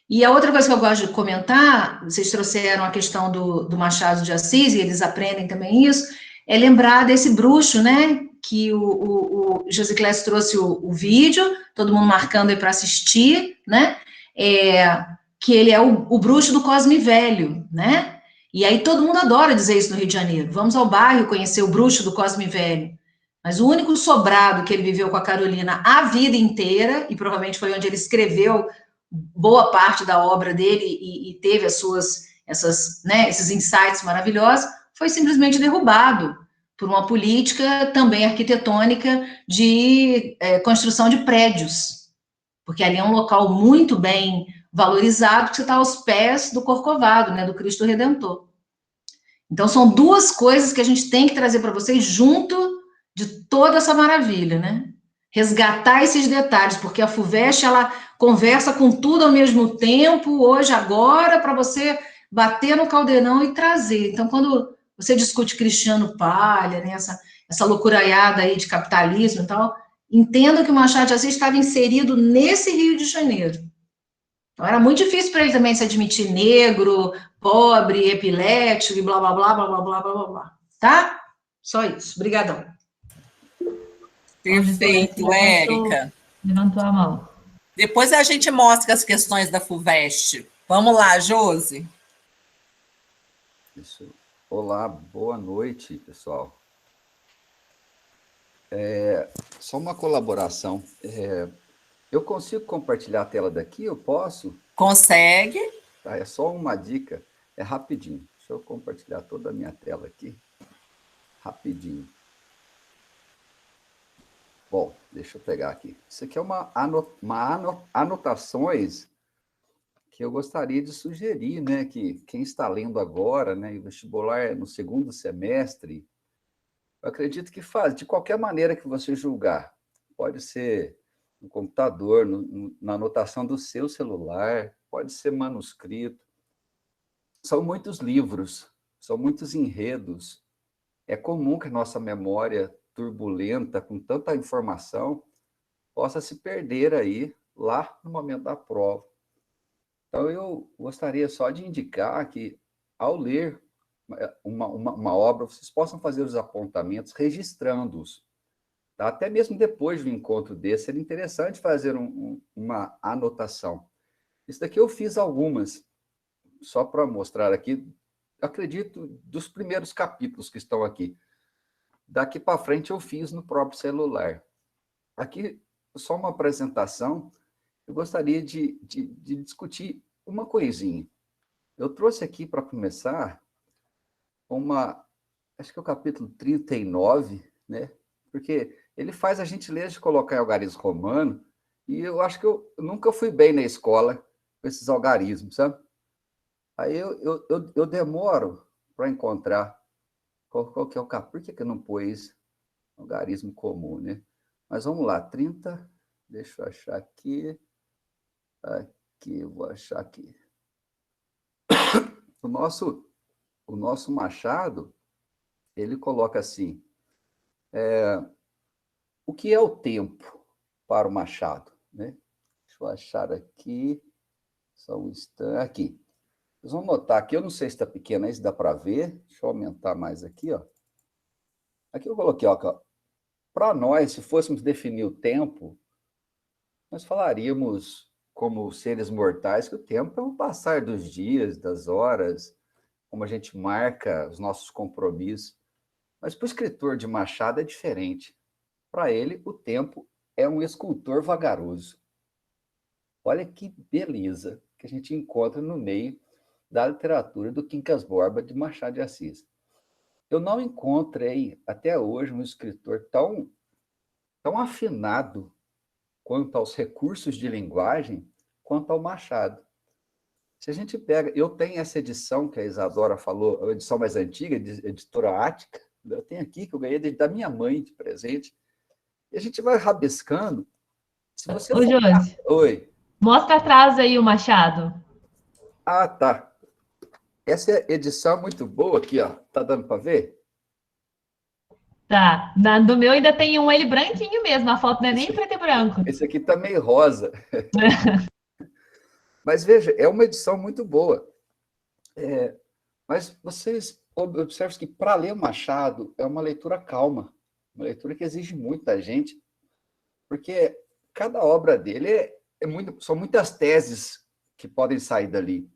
Speaker 5: E a outra coisa que eu gosto de comentar, vocês trouxeram a questão do Machado de Assis, e eles aprendem também isso, é lembrar desse bruxo, né, que o Josiclés trouxe o vídeo, todo mundo marcando aí para assistir, né, que ele é o bruxo do Cosme Velho, né, e aí todo mundo adora dizer isso no Rio de Janeiro, vamos ao bairro conhecer o bruxo do Cosme Velho, mas o único sobrado que ele viveu com a Carolina a vida inteira, e provavelmente foi onde ele escreveu boa parte da obra dele e teve esses insights maravilhosos, foi simplesmente derrubado por uma política também arquitetônica de construção de prédios, porque ali é um local muito bem valorizado, que você está aos pés do Corcovado, né, do Cristo Redentor. Então, são duas coisas que a gente tem que trazer para vocês junto de toda essa maravilha, né? Resgatar esses detalhes, porque a FUVEST, ela conversa com tudo ao mesmo tempo, hoje, agora, para você bater no caldeirão e trazer. Então, quando você discute Cristiano Palha, né, essa loucuraiada aí de capitalismo e tal, entenda que o Machado de Assis estava inserido nesse Rio de Janeiro. Então, era muito difícil para ele também se admitir negro, pobre, epilético, e blá, blá, blá, blá, blá, blá, blá, blá. Tá? Só isso. Obrigadão.
Speaker 1: Perfeito, Érica.
Speaker 2: Levantou a mão.
Speaker 1: Depois a gente mostra as questões da FUVEST. Vamos lá, Josi.
Speaker 6: Isso. Olá, boa noite, pessoal. Só uma colaboração. Eu consigo compartilhar a tela daqui? Eu posso?
Speaker 1: Consegue.
Speaker 6: Tá, é só uma dica. É rapidinho. Deixa eu compartilhar toda a minha tela aqui. Rapidinho. Deixa eu pegar aqui. Isso aqui é anotações que eu gostaria de sugerir, né? Que quem está lendo agora, né? E o vestibular é no segundo semestre, eu acredito que faz, de qualquer maneira que você julgar. Pode ser no computador, na anotação do seu celular, pode ser manuscrito. São muitos livros, são muitos enredos. É comum que a nossa memória turbulenta, com tanta informação, possa se perder aí, lá no momento da prova. Então, eu gostaria só de indicar que, ao ler uma obra, vocês possam fazer os apontamentos registrando-os. Tá? Até mesmo depois do encontro desse, seria interessante fazer uma anotação. Isso daqui eu fiz algumas, só para mostrar aqui, acredito, dos primeiros capítulos que estão aqui. Daqui para frente eu fiz no próprio celular. Aqui, só uma apresentação, eu gostaria de discutir uma coisinha. Eu trouxe aqui, para começar, acho que é o capítulo 39, né? Porque ele faz a gentileza de colocar em algarismo romano, e eu acho que eu nunca fui bem na escola com esses algarismos, sabe? Aí eu demoro para encontrar qual que é o capítulo. Por que eu não pus algarismo comum, né? Mas vamos lá, 30, deixa eu achar aqui, eu vou achar aqui. O nosso Machado, ele coloca assim, o que é o tempo para o Machado, né? Deixa eu achar aqui, só um instante, aqui. Vocês vão notar aqui, eu não sei se está pequeno aí, se dá para ver, deixa eu aumentar mais aqui, ó. Aqui eu coloquei, ó, para nós, se fôssemos definir o tempo, nós falaríamos, como seres mortais, que o tempo é o passar dos dias, das horas, como a gente marca os nossos compromissos. Mas para o escritor de Machado é diferente. Para ele, o tempo é um escultor vagaroso. Olha que beleza que a gente encontra no meio da literatura do Quincas Borba de Machado de Assis. Eu não encontrei, até hoje, um escritor tão afinado quanto aos recursos de linguagem, quanto ao Machado. Se a gente pega... Eu tenho essa edição que a Isadora falou, a edição mais antiga, de editora Ática, eu tenho aqui, que eu ganhei da minha mãe de presente, e a gente vai rabiscando. Se você
Speaker 2: Ô, Josi,
Speaker 6: Oi.
Speaker 2: Mostra atrás aí o Machado.
Speaker 6: Ah, tá. Essa edição é muito boa aqui, ó. Tá dando para ver?
Speaker 2: Tá. Do meu ainda tem ele branquinho mesmo, a foto não é nem preto e branco.
Speaker 6: Esse aqui tá meio rosa. Mas veja, é uma edição muito boa. Mas vocês observam que para ler Machado é uma leitura calma, uma leitura que exige muito da gente, porque cada obra dele são muitas teses que podem sair dali.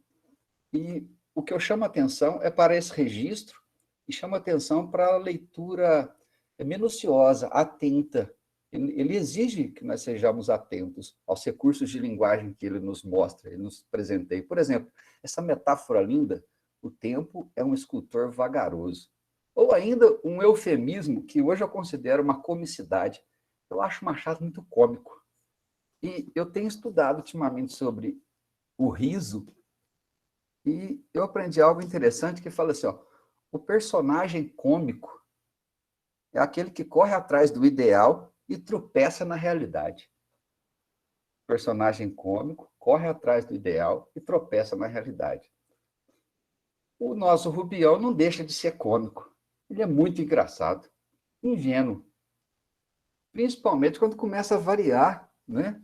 Speaker 6: E o que eu chamo a atenção é para esse registro e chamo a atenção para a leitura minuciosa, atenta. Ele exige que nós sejamos atentos aos recursos de linguagem que ele nos mostra, ele nos presenteia. Por exemplo, essa metáfora linda, o tempo é um escultor vagaroso. Ou ainda um eufemismo que hoje eu considero uma comicidade. Eu acho Machado muito cômico. E eu tenho estudado ultimamente sobre o riso e eu aprendi algo interessante que fala assim, ó, o personagem cômico é aquele que corre atrás do ideal e tropeça na realidade. O personagem cômico corre atrás do ideal e tropeça na realidade. O nosso Rubião não deixa de ser cômico. Ele é muito engraçado, ingênuo. Principalmente quando começa a variar, né?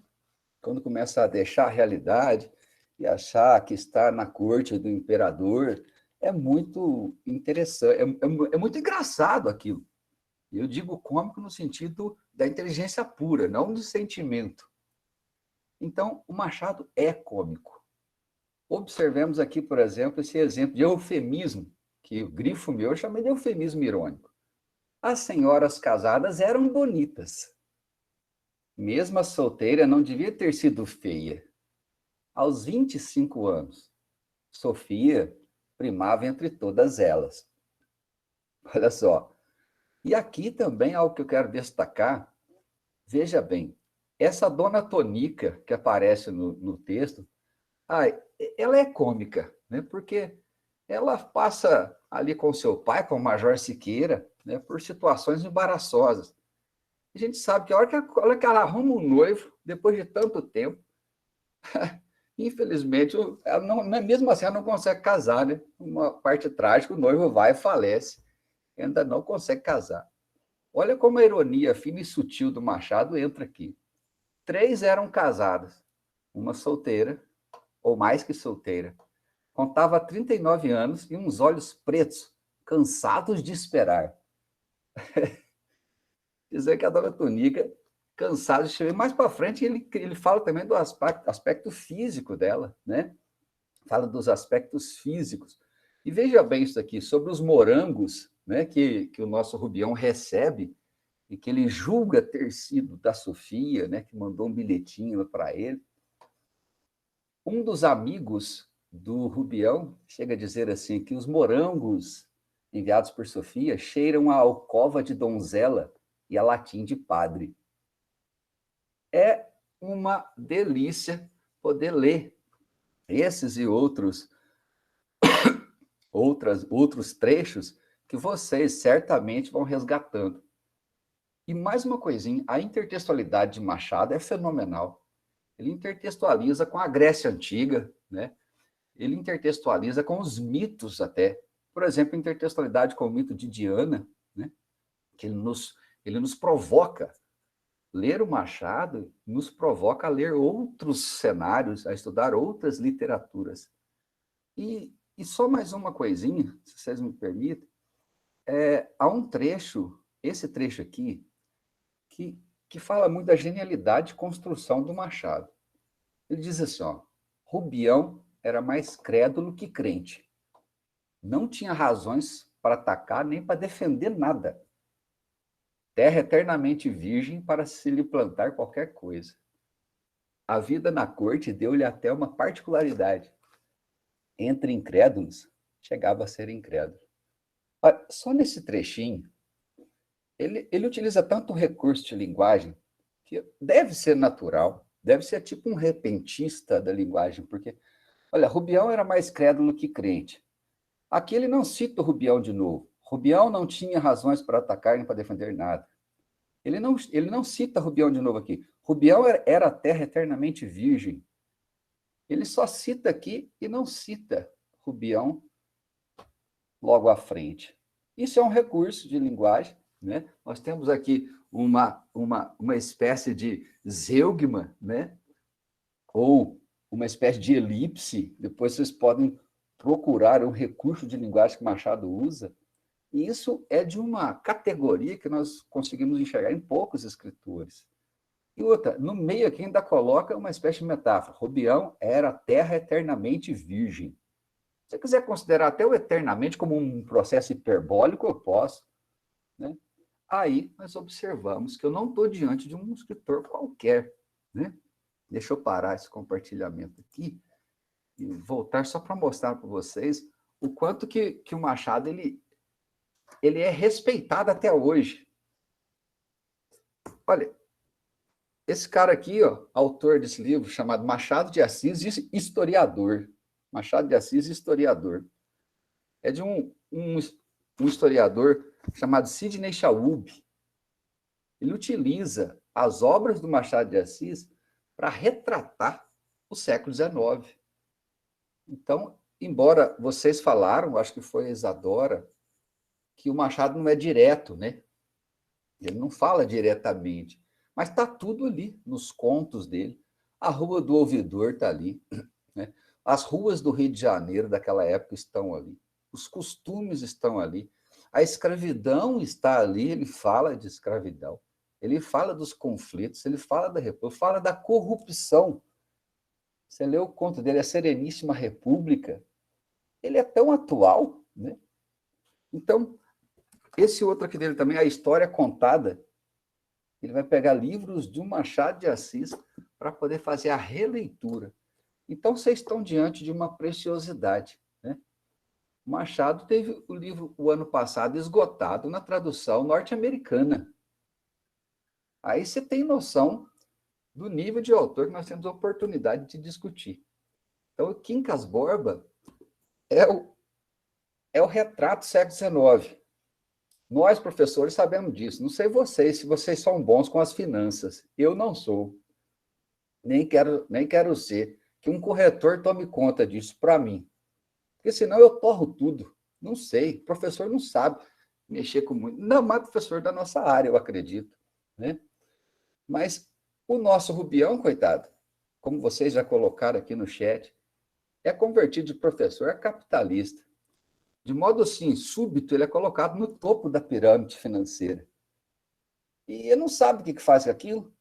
Speaker 6: Quando começa a deixar a realidade e achar que está na corte do imperador. É muito interessante, é muito engraçado aquilo. Eu digo cômico no sentido da inteligência pura, não do sentimento. Então, o Machado é cômico. Observemos aqui, por exemplo, esse exemplo de eufemismo, que o grifo meu eu chamei de eufemismo irônico. As senhoras casadas eram bonitas. Mesmo a solteira não devia ter sido feia. Aos 25 anos, Sofia primava entre todas elas. Olha só. E aqui também algo que eu quero destacar Veja bem, essa dona Tonica que aparece no texto, ela é cômica, né? Porque ela passa ali com seu pai, com o Major Siqueira, né, por situações embaraçosas. A gente sabe que a hora que ela arruma um noivo, depois de tanto tempo, infelizmente, ela não, mesmo assim, ela não consegue casar, né? Uma parte trágica, o noivo vai e falece, ainda não consegue casar. Olha como a ironia fina e sutil do Machado entra aqui. 3 eram casadas, uma solteira, ou mais que solteira. Contava 39 anos e uns olhos pretos, cansados de esperar. Dizer que a dona Tonica, cansada de esperar. Mais para frente, ele fala também do aspecto físico dela, né? Fala dos aspectos físicos. E veja bem isso aqui, sobre os morangos, né, que o nosso Rubião recebe, e que ele julga ter sido da Sofia, né, que mandou um bilhetinho para ele. Um dos amigos do Rubião chega a dizer assim, que os morangos enviados por Sofia cheiram a alcova de donzela e a latim de padre. É uma delícia poder ler esses e outros trechos que vocês certamente vão resgatando. E mais uma coisinha, a intertextualidade de Machado é fenomenal. Ele intertextualiza com a Grécia Antiga, né? Ele intertextualiza com os mitos até. Por exemplo, intertextualidade com o mito de Diana, né? Que ele nos provoca. Ler o Machado nos provoca a ler outros cenários, a estudar outras literaturas. E só mais uma coisinha, se vocês me permitem, há um trecho, esse trecho aqui, que fala muito da genialidade de construção do Machado. Ele diz assim, ó, Rubião era mais crédulo que crente. Não tinha razões para atacar nem para defender nada. Terra eternamente virgem para se lhe plantar qualquer coisa. A vida na corte deu-lhe até uma particularidade. Entre incrédulos, chegava a ser incrédulo. Olha, só nesse trechinho, ele utiliza tanto recurso de linguagem que deve ser natural, deve ser tipo um repentista da linguagem, porque, olha, Rubião era mais crédulo que crente. Aqui ele não cita o Rubião de novo. Rubião não tinha razões para atacar nem para defender nada. Ele não cita Rubião de novo aqui. Rubião era a terra eternamente virgem. Ele só cita aqui e não cita Rubião logo à frente. Isso é um recurso de linguagem, né? Nós temos aqui uma espécie de zeugma, né? Ou uma espécie de elipse. Depois vocês podem procurar um recurso de linguagem que Machado usa. E isso é de uma categoria que nós conseguimos enxergar em poucos escritores. E outra, no meio aqui ainda coloca uma espécie de metáfora. Rubião era terra eternamente virgem. Se você quiser considerar até o eternamente como um processo hiperbólico, eu posso. Né? Aí nós observamos que eu não estou diante de um escritor qualquer. Né? Deixa eu parar esse compartilhamento aqui e voltar só para mostrar para vocês o quanto que o Machado ele é respeitado até hoje. Olha, esse cara aqui, ó, autor desse livro chamado Machado de Assis, historiador. Machado de Assis, historiador. É de um historiador chamado Sidney Chaub. Ele utiliza as obras do Machado de Assis para retratar o século XIX. Então, embora vocês falaram, acho que foi a Isadora, que o Machado não é direto, né? Ele não fala diretamente, mas está tudo ali, nos contos dele. A Rua do Ouvidor está ali, né? As ruas do Rio de Janeiro daquela época estão ali. Os costumes estão ali. A escravidão está ali, ele fala de escravidão. Ele fala dos conflitos, ele fala da república, fala da corrupção. Você lê o conto dele, A Sereníssima República. Ele é tão atual, né? Então, esse outro aqui dele também, A História Contada, ele vai pegar livros de um Machado de Assis para poder fazer a releitura. Então, vocês estão diante de uma preciosidade. Né? O Machado teve o livro, o ano passado, esgotado na tradução norte-americana. Aí você tem noção do nível de autor que nós temos a oportunidade de discutir. Então, o Quincas Borba é o retrato do século XIX. Nós, professores, sabemos disso. Não sei vocês, se vocês são bons com as finanças. Eu não sou. Nem quero ser. Que um corretor tome conta disso para mim. Porque senão eu torro tudo. Não sei. O professor não sabe mexer com muito. Não, mas professor da nossa área, eu acredito. Né? Mas o nosso Rubião, coitado, como vocês já colocaram aqui no chat, é convertido de professor a capitalista. De modo assim, súbito, ele é colocado no topo da pirâmide financeira. E ele não sabe o que faz com aquilo.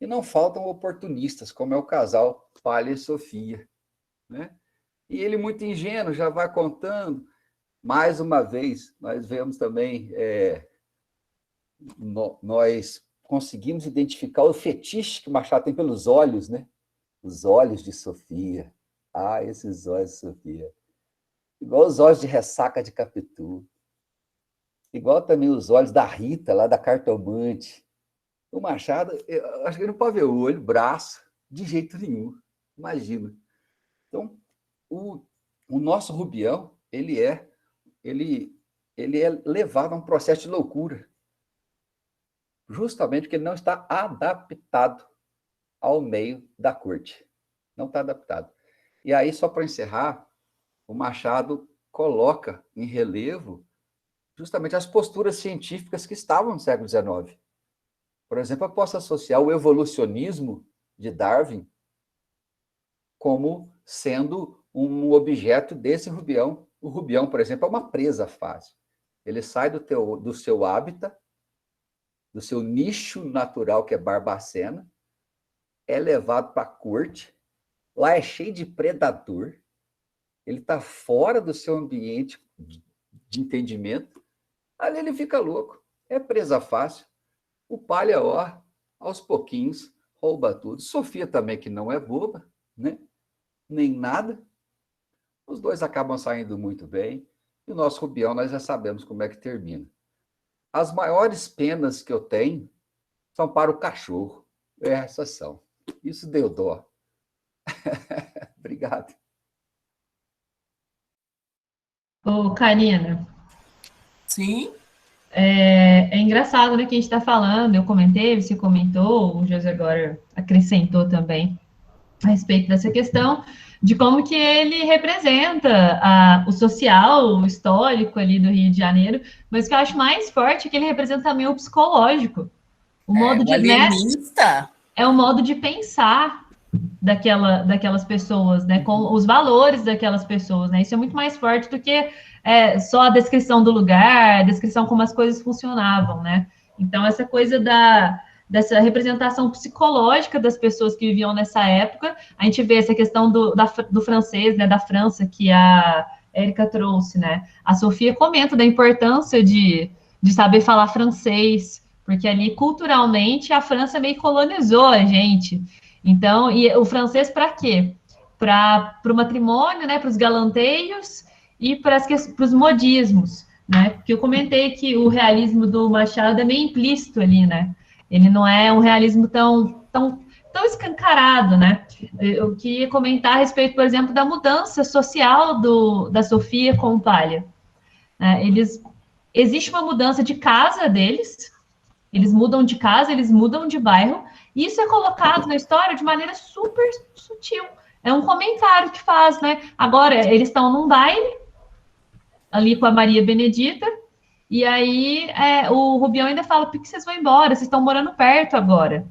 Speaker 6: E não faltam oportunistas, como é o casal Palha e Sofia. Né? E ele, muito ingênuo, já vai contando. Mais uma vez, nós vemos também, nós conseguimos identificar o fetiche que Machado tem pelos olhos, né? Os olhos de Sofia. Ah, esses olhos de Sofia. Igual os olhos de Ressaca de Capitu. Igual também os olhos da Rita, lá da Cartomante. O Machado, eu acho que ele não pode ver o olho, o braço, de jeito nenhum. Imagina. Então, o nosso Rubião, ele é levado a um processo de loucura. Justamente porque ele não está adaptado ao meio da corte. Não está adaptado. E aí, só para encerrar, o Machado coloca em relevo justamente as posturas científicas que estavam no século XIX. Por exemplo, eu posso associar o evolucionismo de Darwin como sendo um objeto desse Rubião. O Rubião, por exemplo, é uma presa fácil. Ele sai do seu hábitat, do seu nicho natural, que é Barbacena, é levado para a corte, lá é cheio de predador, ele está fora do seu ambiente de entendimento, ali ele fica louco, é presa fácil. O Palha, aos pouquinhos, rouba tudo. Sofia também, que não é boba, né? Nem nada. Os dois acabam saindo muito bem. E o nosso Rubião, nós já sabemos como é que termina. As maiores penas que eu tenho são para o cachorro. Essas são. Isso deu dó. Obrigado.
Speaker 2: Ô, Karina.
Speaker 1: Sim.
Speaker 2: É engraçado, né, que a gente está falando, eu comentei, você comentou, o José agora acrescentou também a respeito dessa questão de como que ele representa o social, o histórico ali do Rio de Janeiro, mas o que eu acho mais forte é que ele representa também o psicológico. O modo de,
Speaker 1: alienista.
Speaker 2: É o modo de pensar daquelas pessoas, né, com os valores daquelas pessoas, né, isso é muito mais forte do que só a descrição do lugar, a descrição como as coisas funcionavam, né, então essa coisa dessa representação psicológica das pessoas que viviam nessa época, a gente vê essa questão do francês, né, da França, que a Érica trouxe, né, a Sofia comenta da importância de saber falar francês, porque ali, culturalmente, a França meio colonizou a gente. Então, e o francês para quê? Para o matrimônio, né, para os galanteios e para os modismos, né? Porque eu comentei que o realismo do Machado é meio implícito ali, né? Ele não é um realismo tão escancarado, né? Eu queria comentar a respeito, por exemplo, da mudança social da Sofia com o Palha. Existe uma mudança de casa deles, eles mudam de casa, eles mudam de bairro, e isso é colocado na história de maneira super sutil. É um comentário que faz, né? Agora, eles estão num baile, ali com a Maria Benedita, e aí o Rubião ainda fala, por que vocês vão embora? Vocês estão morando perto agora.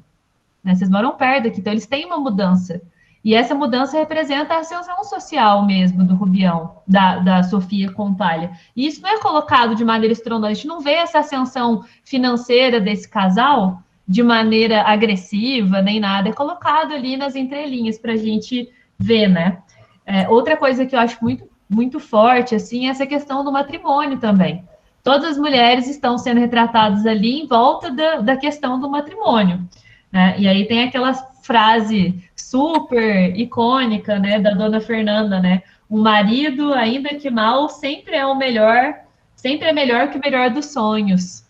Speaker 2: Né? Vocês moram perto aqui, então eles têm uma mudança. E essa mudança representa a ascensão social mesmo do Rubião, da Sofia com o Palha. E isso não é colocado de maneira estrondosa, a gente não vê essa ascensão financeira desse casal de maneira agressiva, nem nada, é colocado ali nas entrelinhas para a gente ver, né? Outra coisa que eu acho muito, muito forte, assim, é essa questão do matrimônio também. Todas as mulheres estão sendo retratadas ali em volta da questão do matrimônio, né? E aí tem aquela frase super icônica, né, da dona Fernanda, né? O marido, ainda que mal, sempre é melhor que o melhor dos sonhos.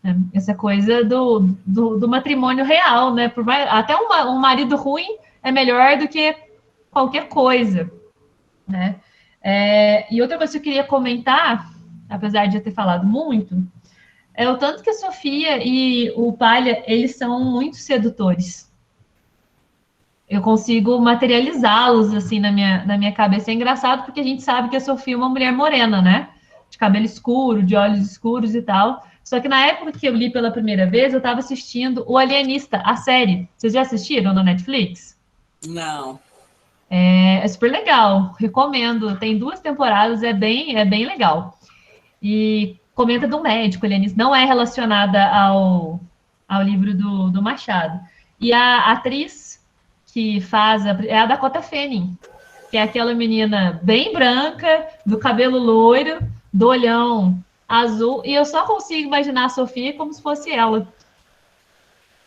Speaker 2: né? Essa coisa do matrimônio real, né? Até um marido ruim é melhor do que qualquer coisa, né? E outra coisa que eu queria comentar, apesar de eu ter falado muito, é o tanto que a Sofia e o Palha, eles são muito sedutores. Eu consigo materializá-los, assim, na minha cabeça. É engraçado porque a gente sabe que a Sofia é uma mulher morena, né? De cabelo escuro, de olhos escuros e tal. Só que na época que eu li pela primeira vez, eu estava assistindo O Alienista, a série. Vocês já assistiram na Netflix?
Speaker 1: Não.
Speaker 2: É super legal, recomendo. Tem 2 temporadas, é bem legal. E comenta do médico, alienista, não é relacionada ao livro do Machado. E a atriz que faz é a Dakota Fanning, que é aquela menina bem branca, do cabelo loiro, do olhão azul, e eu só consigo imaginar a Sofia como se fosse ela.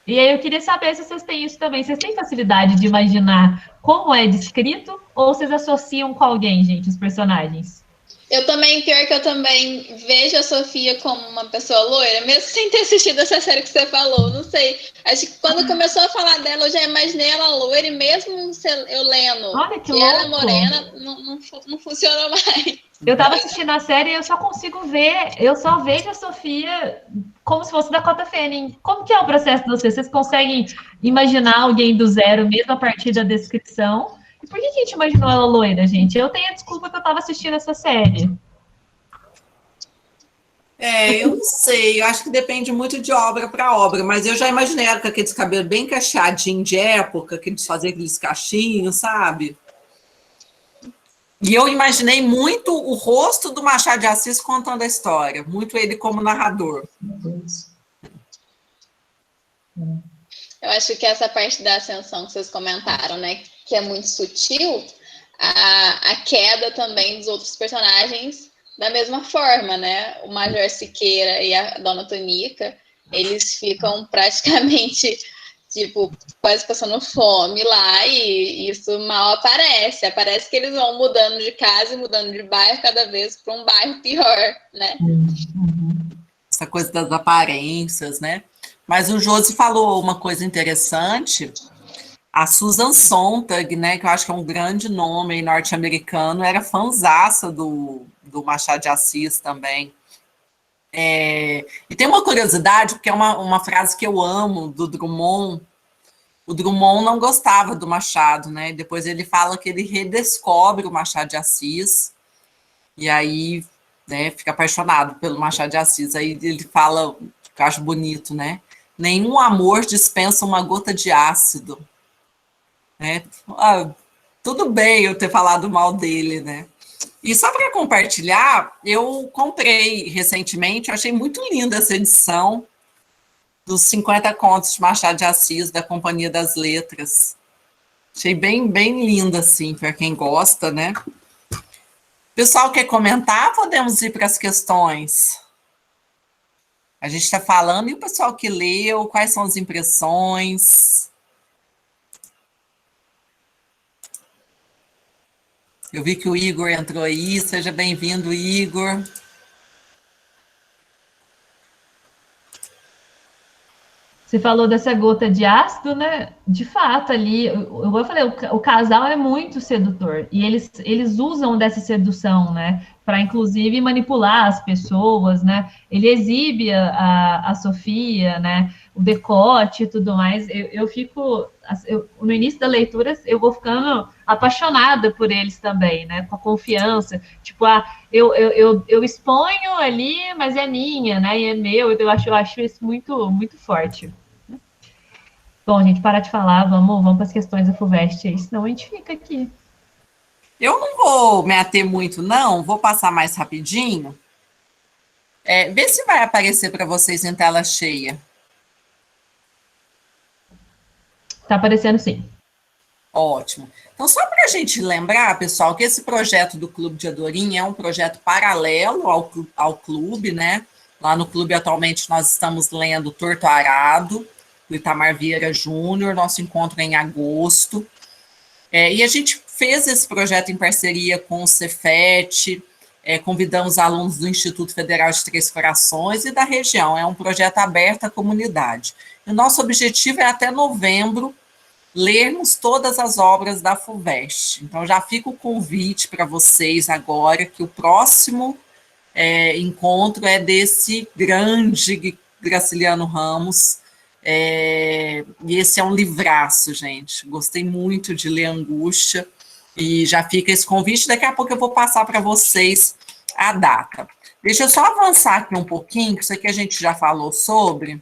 Speaker 2: E aí eu queria saber se vocês têm isso também. Vocês têm facilidade de imaginar como é descrito ou vocês associam com alguém, gente, os personagens?
Speaker 3: Eu também, pior que eu também vejo a Sofia como uma pessoa loira, mesmo sem ter assistido essa série que você falou, não sei. Acho que quando começou a falar dela, eu já imaginei ela loira, e mesmo eu lendo
Speaker 2: Olha que
Speaker 3: ela é
Speaker 2: louco.
Speaker 3: morena, não funcionou mais.
Speaker 2: Eu tava assistindo a série e eu só consigo ver, eu só vejo a Sofia como se fosse Dakota Fanning. Como que é o processo de vocês? Vocês conseguem imaginar alguém do zero, mesmo a partir da descrição? E por que a gente imaginou ela loira, gente? Eu tenho a desculpa que eu tava assistindo essa série.
Speaker 1: Eu não sei, eu acho que depende muito de obra para obra, mas eu já imaginei ela com aqueles cabelos bem cacheadinhos de época, que eles faziam aqueles cachinhos, sabe? E eu imaginei muito o rosto do Machado de Assis contando a história, muito ele como narrador.
Speaker 3: Eu acho que essa parte da ascensão que vocês comentaram, né, que é muito sutil, a queda também dos outros personagens da mesma forma, né? O Major Siqueira e a Dona Tonica, eles ficam praticamente, tipo, quase passando fome lá, e isso mal aparece. Aparece que eles vão mudando de casa e mudando de bairro cada vez para um bairro pior, né?
Speaker 1: Essa coisa das aparências, né? Mas o Josi falou uma coisa interessante, a Susan Sontag, né, que eu acho que é um grande nome norte-americano, era fanzaça do Machado de Assis também. E tem uma curiosidade, porque é uma frase que eu amo, do Drummond. O Drummond não gostava do Machado, né? Depois ele fala que ele redescobre o Machado de Assis, e aí, né, fica apaixonado pelo Machado de Assis. Aí ele fala, que eu acho bonito, né? Nenhum amor dispensa uma gota de ácido. Né? Tudo bem eu ter falado mal dele, né? E só para compartilhar, eu comprei recentemente, eu achei muito linda essa edição dos 50 contos de Machado de Assis, da Companhia das Letras. Achei bem, bem linda, assim, para quem gosta, né? Pessoal, quer comentar? Podemos ir para as questões. A gente está falando, e o pessoal que leu, quais são as impressões? Eu vi que o Igor entrou aí, seja bem-vindo, Igor.
Speaker 2: Você falou dessa gota de ácido, né? De fato, ali, eu falei, o casal é muito sedutor, e eles usam dessa sedução, né? Para, inclusive, manipular as pessoas, né? Ele exibe a Sofia, né? O decote e tudo mais. No início da leitura, eu vou ficando apaixonada por eles também, né? Com a confiança. Tipo, eu exponho ali, mas é minha, né? E é meu. Eu acho isso muito, muito forte. Bom, gente, parar de falar, vamos para as questões da FUVEST aí, senão a gente fica aqui.
Speaker 1: Eu não vou me ater muito, não, vou passar mais rapidinho. Vê se vai aparecer para vocês em tela cheia.
Speaker 2: Está aparecendo, sim.
Speaker 1: Ótimo. Então, só para a gente lembrar, pessoal, que esse projeto do Clube de Adorim é um projeto paralelo ao clube, né? Lá no clube, atualmente, nós estamos lendo Torto Arado, do Itamar Vieira Júnior, nosso encontro é em agosto. E a gente fez esse projeto em parceria com o Cefet, convidamos alunos do Instituto Federal de Três Corações e da região. É um projeto aberto à comunidade. E o nosso objetivo é, até novembro, lermos todas as obras da FUVEST. Então, já fica o convite para vocês agora, que o próximo encontro é desse grande Graciliano Ramos, e esse é um livraço, gente. Gostei muito de ler Angústia, e já fica esse convite. Daqui a pouco eu vou passar para vocês a data. Deixa eu só avançar aqui um pouquinho, que isso aqui a gente já falou sobre.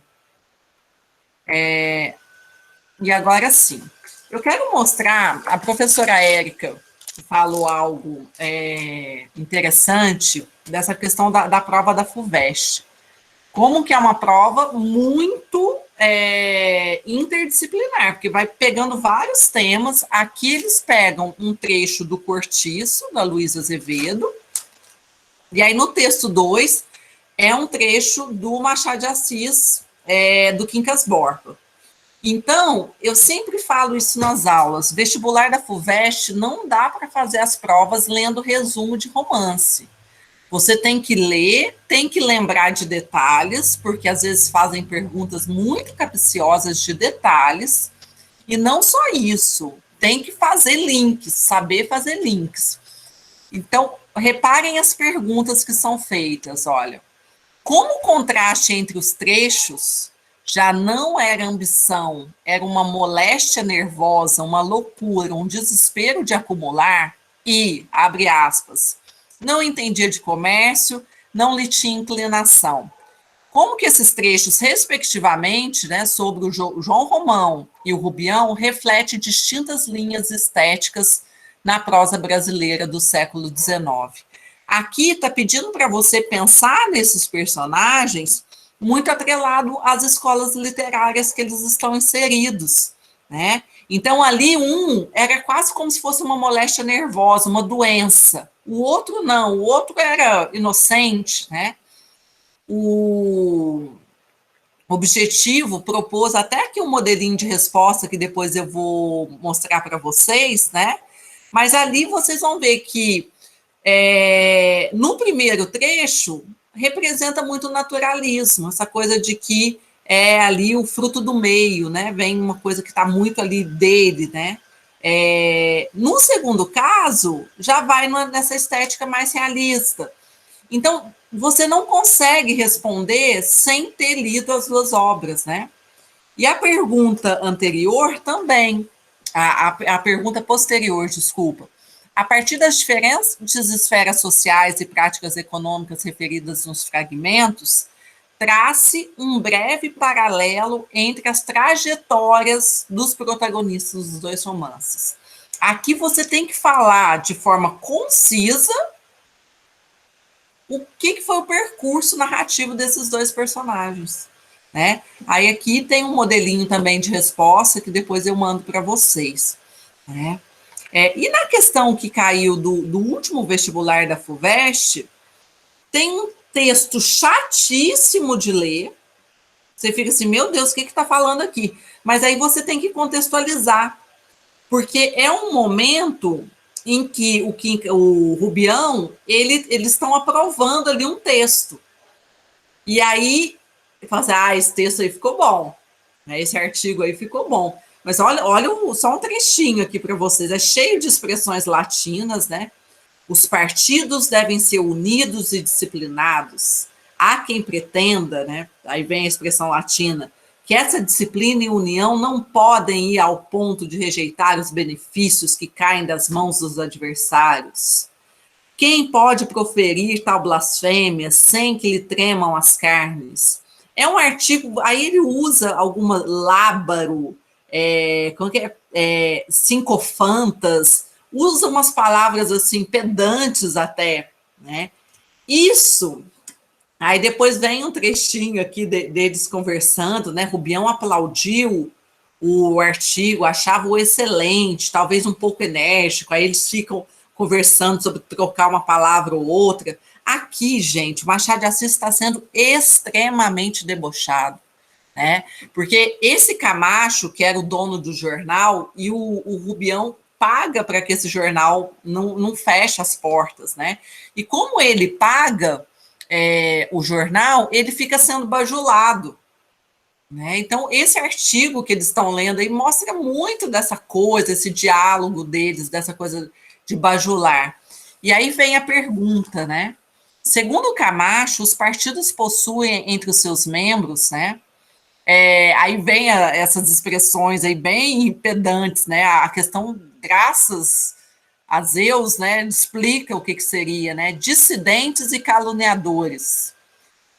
Speaker 1: E agora sim, eu quero mostrar, a professora Érica falou algo interessante dessa questão da prova da FUVEST. Como que é uma prova muito interdisciplinar, porque vai pegando vários temas. Aqui eles pegam um trecho do Cortiço, da Luísa Azevedo, e aí no texto 2 é um trecho do Machado de Assis, do Quincas Borba. Então, eu sempre falo isso nas aulas, vestibular da FUVEST não dá para fazer as provas lendo resumo de romance. Você tem que ler, tem que lembrar de detalhes, porque às vezes fazem perguntas muito capciosas de detalhes, e não só isso, tem que fazer links, saber fazer links. Então, reparem as perguntas que são feitas, olha. Como o contraste entre os trechos já não era ambição, era uma moléstia nervosa, uma loucura, um desespero de acumular, e, abre aspas, não entendia de comércio, não lhe tinha inclinação. Como que esses trechos, respectivamente, né, sobre o João Romão e o Rubião, refletem distintas linhas estéticas na prosa brasileira do século XIX. Aqui está pedindo para você pensar nesses personagens muito atrelado às escolas literárias que eles estão inseridos, né? Então, ali era quase como se fosse uma moléstia nervosa, uma doença. O outro não, o outro era inocente, né? O Objetivo propôs até aqui um modelinho de resposta que depois eu vou mostrar para vocês, né? Mas ali vocês vão ver que no primeiro trecho representa muito o naturalismo, essa coisa de que é ali o fruto do meio, né? Vem uma coisa que está muito ali dele, né? No segundo caso, já vai nessa estética mais realista. Então, você não consegue responder sem ter lido as duas obras, né? E a pergunta anterior também, a pergunta posterior, desculpa. A partir das diferentes esferas sociais e práticas econômicas referidas nos fragmentos, trace um breve paralelo entre as trajetórias dos protagonistas dos dois romances. Aqui você tem que falar de forma concisa o que foi o percurso narrativo desses dois personagens, né? Aí aqui tem um modelinho também de resposta que depois eu mando para vocês, né? E na questão que caiu do último vestibular da FUVEST, tem um texto chatíssimo de ler, você fica assim, meu Deus, o que está falando aqui? Mas aí você tem que contextualizar, porque é um momento em que o Rubião, eles estão aprovando ali um texto. E aí, ele fala assim, esse texto aí ficou bom, né? Esse artigo aí ficou bom. Mas olha só um trechinho aqui para vocês, é cheio de expressões latinas, né? Os partidos devem ser unidos e disciplinados. Há quem pretenda, né? Aí vem a expressão latina, que essa disciplina e união não podem ir ao ponto de rejeitar os benefícios que caem das mãos dos adversários. Quem pode proferir tal blasfêmia sem que lhe tremam as carnes? É um artigo, aí ele usa alguma lábaro, sincofantas, usa umas palavras assim, pedantes até, né? Isso. Aí depois vem um trechinho aqui deles conversando, né? Rubião aplaudiu o artigo, achava-o excelente, talvez um pouco enérgico, aí eles ficam conversando sobre trocar uma palavra ou outra. Aqui, gente, o Machado de Assis está sendo extremamente debochado, né? Porque esse Camacho, que era o dono do jornal, e o Rubião paga para que esse jornal não feche as portas, né? E como ele paga o jornal, ele fica sendo bajulado, né? Então, esse artigo que eles estão lendo aí mostra muito dessa coisa, esse diálogo deles, dessa coisa de bajular. E aí vem a pergunta, né? Segundo Camacho, os partidos possuem entre os seus membros, né? Aí vem essas expressões aí bem pedantes, né? A questão, graças a Zeus, né? Explica o que seria, né? Dissidentes e caluniadores.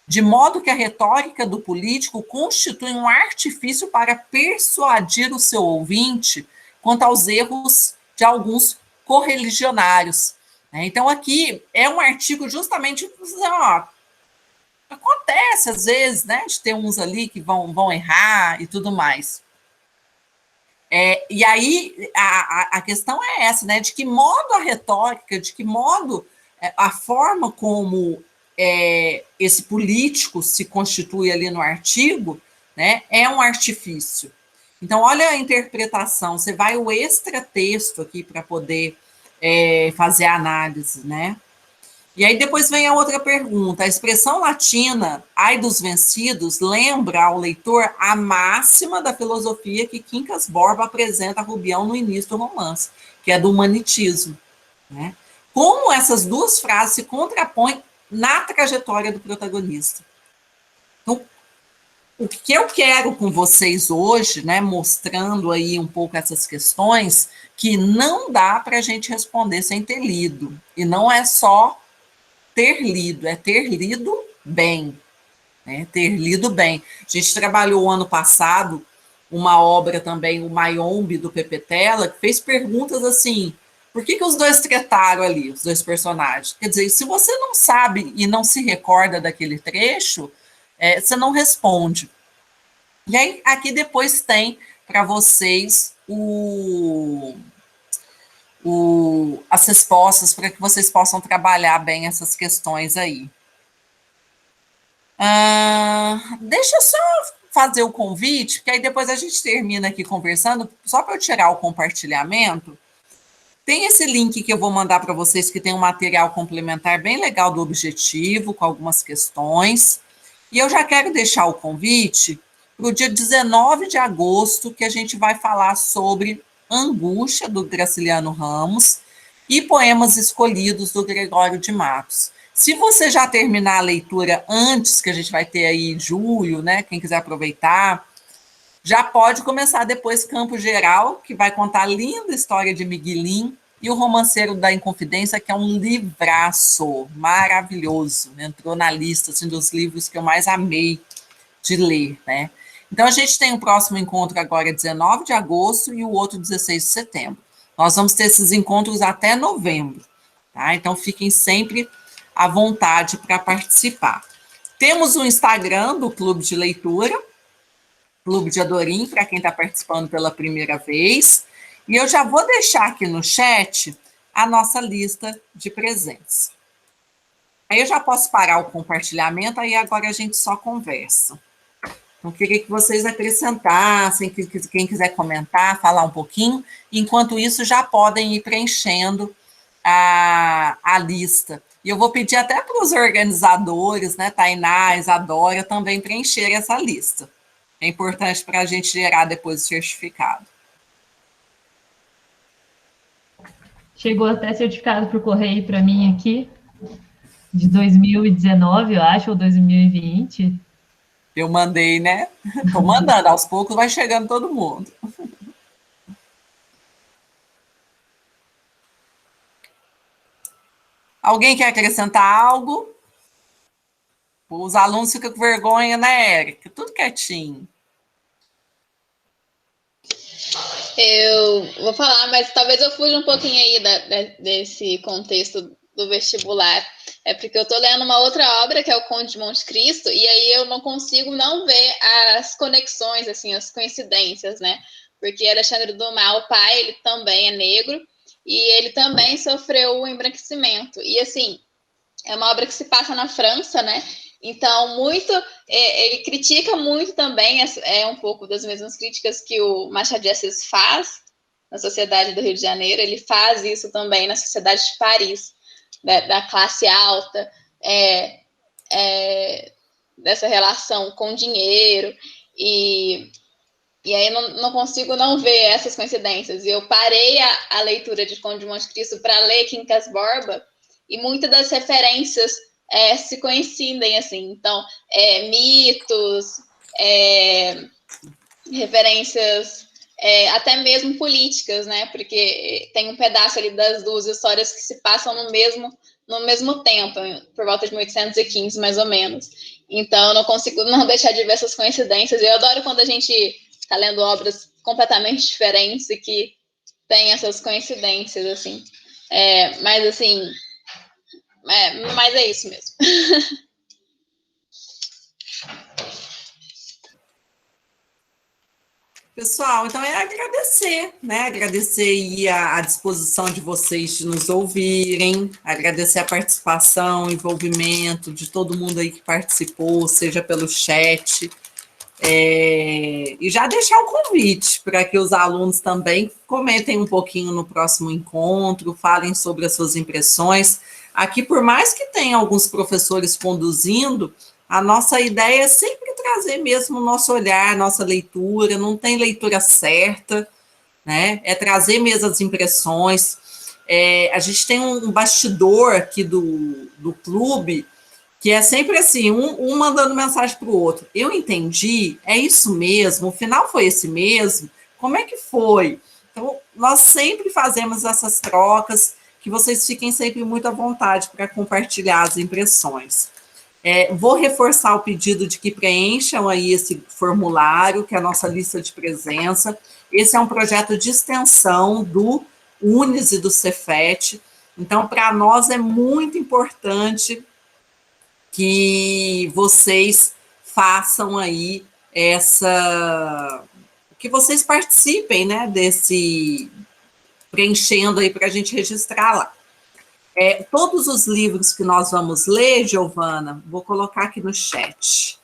Speaker 1: De modo que a retórica do político constitui um artifício para persuadir o seu ouvinte quanto aos erros de alguns correligionários. Então, aqui é um artigo justamente, ó, acontece às vezes, né, de ter uns ali que vão errar e tudo mais. E aí a questão é essa, né, de que modo a retórica, de que modo a forma como esse político se constitui ali no artigo, né, é um artifício. Então, olha a interpretação, você vai o extratexto aqui para poder fazer a análise, né? E aí depois vem a outra pergunta. A expressão latina, ai dos vencidos, lembra ao leitor a máxima da filosofia que Quincas Borba apresenta a Rubião no início do romance, que é do humanitismo, né? Como essas duas frases se contrapõem na trajetória do protagonista. Então, o que eu quero com vocês hoje, né, mostrando aí um pouco essas questões, que não dá para a gente responder sem ter lido. E não é só ter lido, é ter lido bem. Né, ter lido bem. A gente trabalhou ano passado uma obra também, o Mayombe, do Pepe Tela, que fez perguntas assim, por que os dois tretaram ali, os dois personagens? Quer dizer, se você não sabe e não se recorda daquele trecho, você não responde. E aí, aqui depois tem para vocês as respostas para que vocês possam trabalhar bem essas questões aí. Deixa eu só fazer o convite, porque aí depois a gente termina aqui conversando, só para eu tirar o compartilhamento. Tem esse link que eu vou mandar para vocês, que tem um material complementar bem legal do objetivo, com algumas questões. E eu já quero deixar o convite para o dia 19 de agosto, que a gente vai falar sobre Angústia, do Graciliano Ramos, e Poemas Escolhidos, do Gregório de Matos. Se você já terminar a leitura antes, que a gente vai ter aí em julho, né, quem quiser aproveitar, já pode começar depois Campo Geral, que vai contar a linda história de Miguelim, e o Romanceiro da Inconfidência, que é um livraço maravilhoso, entrou na lista assim, dos livros que eu mais amei de ler, né? Então, a gente tem o próximo encontro agora 19 de agosto e o outro 16 de setembro. Nós vamos ter esses encontros até novembro, tá? Então, fiquem sempre à vontade para participar. Temos o Instagram do Clube de Leitura, Clube de Adorim, para quem está participando pela primeira vez. E eu já vou deixar aqui no chat a nossa lista de presença. Aí eu já posso parar o compartilhamento, aí agora a gente só conversa. Então, queria que vocês acrescentassem, quem quiser comentar, falar um pouquinho. Enquanto isso, já podem ir preenchendo a lista. E eu vou pedir até para os organizadores, né, Tainá, Isadora, também preencher essa lista. É importante para a gente gerar depois o certificado.
Speaker 2: Chegou até certificado por correio para mim aqui, de 2019, eu acho, ou 2020.
Speaker 1: Eu mandei, né? Estou mandando, aos poucos vai chegando todo mundo. Alguém quer acrescentar algo? Os alunos ficam com vergonha, né, Érica? Tudo quietinho.
Speaker 3: Eu vou falar, mas talvez eu fuja um pouquinho aí desse contexto do vestibular. É porque eu estou lendo uma outra obra, que é o Conde de Monte Cristo, e aí eu não consigo não ver as conexões, assim, as coincidências, né? Porque Alexandre Dumas, o pai, ele também é negro, e ele também sofreu o embranquecimento. E, assim, é uma obra que se passa na França, né? Então, ele critica muito também, um pouco das mesmas críticas que o Machado de Assis faz na Sociedade do Rio de Janeiro, ele faz isso também na Sociedade de Paris, da classe alta, dessa relação com dinheiro, e aí não consigo não ver essas coincidências. E eu parei a leitura de Conde de Monte Cristo para ler Quincas Borba, e muitas das referências se coincidem, assim. Então, mitos, referências até mesmo políticas, né? Porque tem um pedaço ali das duas histórias que se passam no mesmo tempo, por volta de 1815, mais ou menos. Então, eu não consigo não deixar de ver essas coincidências. Eu adoro quando a gente está lendo obras completamente diferentes e que tem essas coincidências, assim. Mas, assim, mas é isso mesmo.
Speaker 1: Pessoal, então agradecer, né? Agradecer aí a disposição de vocês de nos ouvirem, agradecer a participação, envolvimento de todo mundo aí que participou, seja pelo chat, e já deixar o convite para que os alunos também comentem um pouquinho no próximo encontro, falem sobre as suas impressões. Aqui, por mais que tenha alguns professores conduzindo, a nossa ideia é sempre trazer mesmo o nosso olhar, nossa leitura, não tem leitura certa, né? É trazer mesmo as impressões. A gente tem um bastidor aqui do clube, que é sempre assim, um mandando mensagem para o outro. Eu entendi, é isso mesmo, o final foi esse mesmo, como é que foi? Então, nós sempre fazemos essas trocas, que vocês fiquem sempre muito à vontade para compartilhar as impressões. Vou reforçar o pedido de que preencham aí esse formulário, que é a nossa lista de presença. Esse é um projeto de extensão do UNES e do Cefet. Então, para nós é muito importante que vocês façam aí que vocês participem, né, preenchendo aí para a gente registrar lá. Todos os livros que nós vamos ler, Giovana, vou colocar aqui no chat.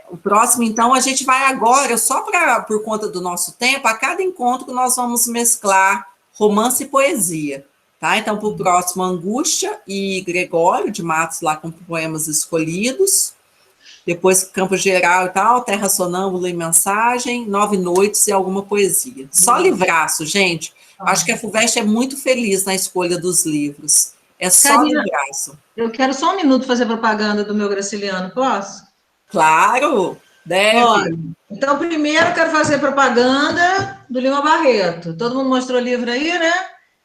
Speaker 1: O próximo, então, a gente vai agora, só por conta do nosso tempo, a cada encontro nós vamos mesclar romance e poesia, tá? Então, para o próximo, Angústia e Gregório de Matos, lá com poemas escolhidos. Depois, Campo Geral e tal, Terra Sonâmbula e Mensagem, 9 Noites e alguma poesia. Só livraço, gente. Acho que a FUVEST é muito feliz na escolha dos livros. É só livraço.
Speaker 5: Eu quero só um minuto fazer propaganda do meu Graciliano, posso?
Speaker 1: Claro, deve.
Speaker 5: Olha, então, primeiro eu quero fazer propaganda do Lima Barreto. Todo mundo mostrou o livro aí, né?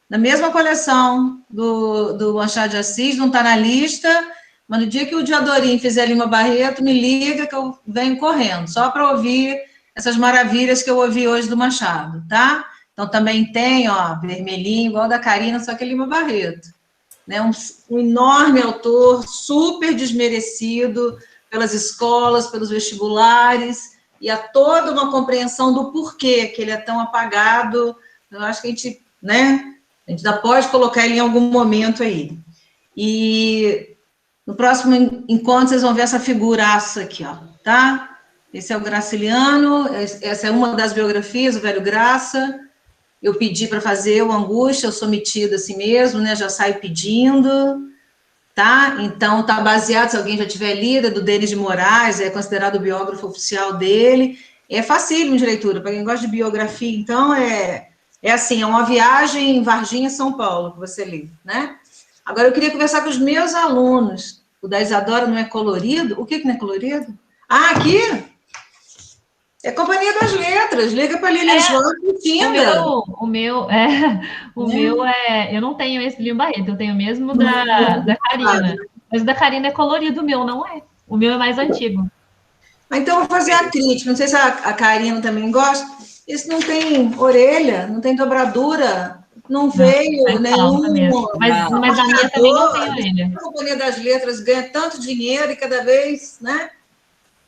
Speaker 5: Na mesma coleção do Machado de Assis, não está na lista, mas no dia que o Diadorim fizer Lima Barreto, me liga que eu venho correndo, só para ouvir essas maravilhas que eu ouvi hoje do Machado, tá? Então, também tem, vermelhinho, igual da Karina, só que é Lima Barreto. Né? Um enorme autor, super desmerecido pelas escolas, pelos vestibulares, e há toda uma compreensão do porquê que ele é tão apagado. Eu acho que a gente ainda pode colocar ele em algum momento aí. E no próximo encontro, vocês vão ver essa figuraça aqui, tá? Esse é o Graciliano, essa é uma das biografias, o Velho Graça. Eu pedi para fazer o Angústia, eu sou metida assim mesmo, né? Já saio pedindo, tá? Então, tá baseado, se alguém já tiver lido, é do Denis de Moraes, é considerado o biógrafo oficial dele. É facílimo de leitura, para quem gosta de biografia, então, assim, é uma viagem em Varginha, São Paulo, que você lê, né? Agora, eu queria conversar com os meus alunos. O da Isadora não é colorido? O que não é colorido? Ah, aqui? É Companhia das Letras, liga para a Lilian João e Tinda.
Speaker 2: O meu, eu não tenho esse Lima Barreto, eu tenho mesmo da Karina. Mas o da Karina é colorido, o meu não é. O meu é mais antigo.
Speaker 5: Então, eu vou fazer a crítica, não sei se a Karina também gosta. Esse não tem orelha, não tem dobradura, não veio nenhum...
Speaker 2: Mas a minha também não tem orelha.
Speaker 5: A Companhia das Letras ganha tanto dinheiro e cada vez, né?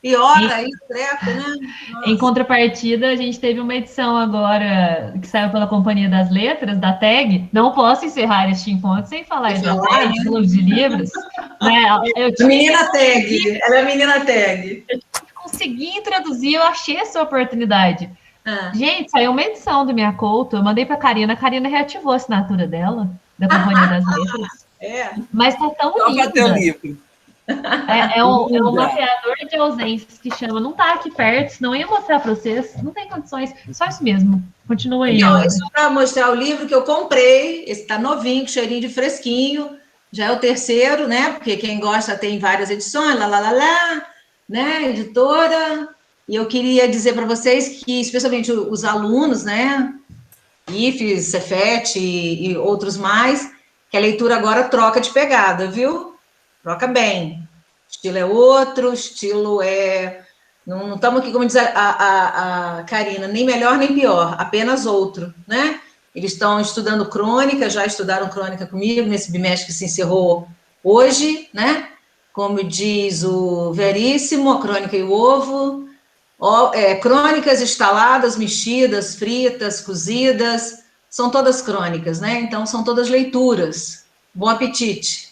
Speaker 5: Piora aí o treco, né? Nossa.
Speaker 2: Em contrapartida, a gente teve uma edição agora que saiu pela Companhia das Letras, da TAG. Não posso encerrar este encontro sem falar da TAG, de Clube de Livros. Né?
Speaker 5: Menina TAG, ela é a menina TAG.
Speaker 2: Eu consegui introduzir, eu achei essa oportunidade. Gente, saiu uma edição do Minha Couto, eu mandei pra Karina, a Karina reativou a assinatura dela, da Companhia das Letras. Mas tá tão
Speaker 1: Só
Speaker 2: linda.
Speaker 1: para ter o livro.
Speaker 2: É um mapeador de ausências que chama, não tá aqui perto, senão eu ia mostrar para vocês, não tem condições, só isso mesmo. Continua aí.
Speaker 5: Então, isso para mostrar o livro que eu comprei, esse tá novinho, com cheirinho de fresquinho, já é o terceiro, né? Porque quem gosta tem várias edições, né? Editora. E eu queria dizer para vocês que, especialmente os alunos, né? IFES, Cefet e outros mais, que a leitura agora troca de pegada, viu? Troca bem. O estilo é outro, o estilo é... Não estamos aqui, como diz a Karina, nem melhor nem pior, apenas outro, né? Eles estão estudando crônica, já estudaram crônica comigo, nesse bimestre que se encerrou hoje, né? Como diz o Veríssimo, a crônica e o ovo, crônicas estaladas, mexidas, fritas, cozidas, são todas crônicas, né? Então, são todas leituras. Bom apetite.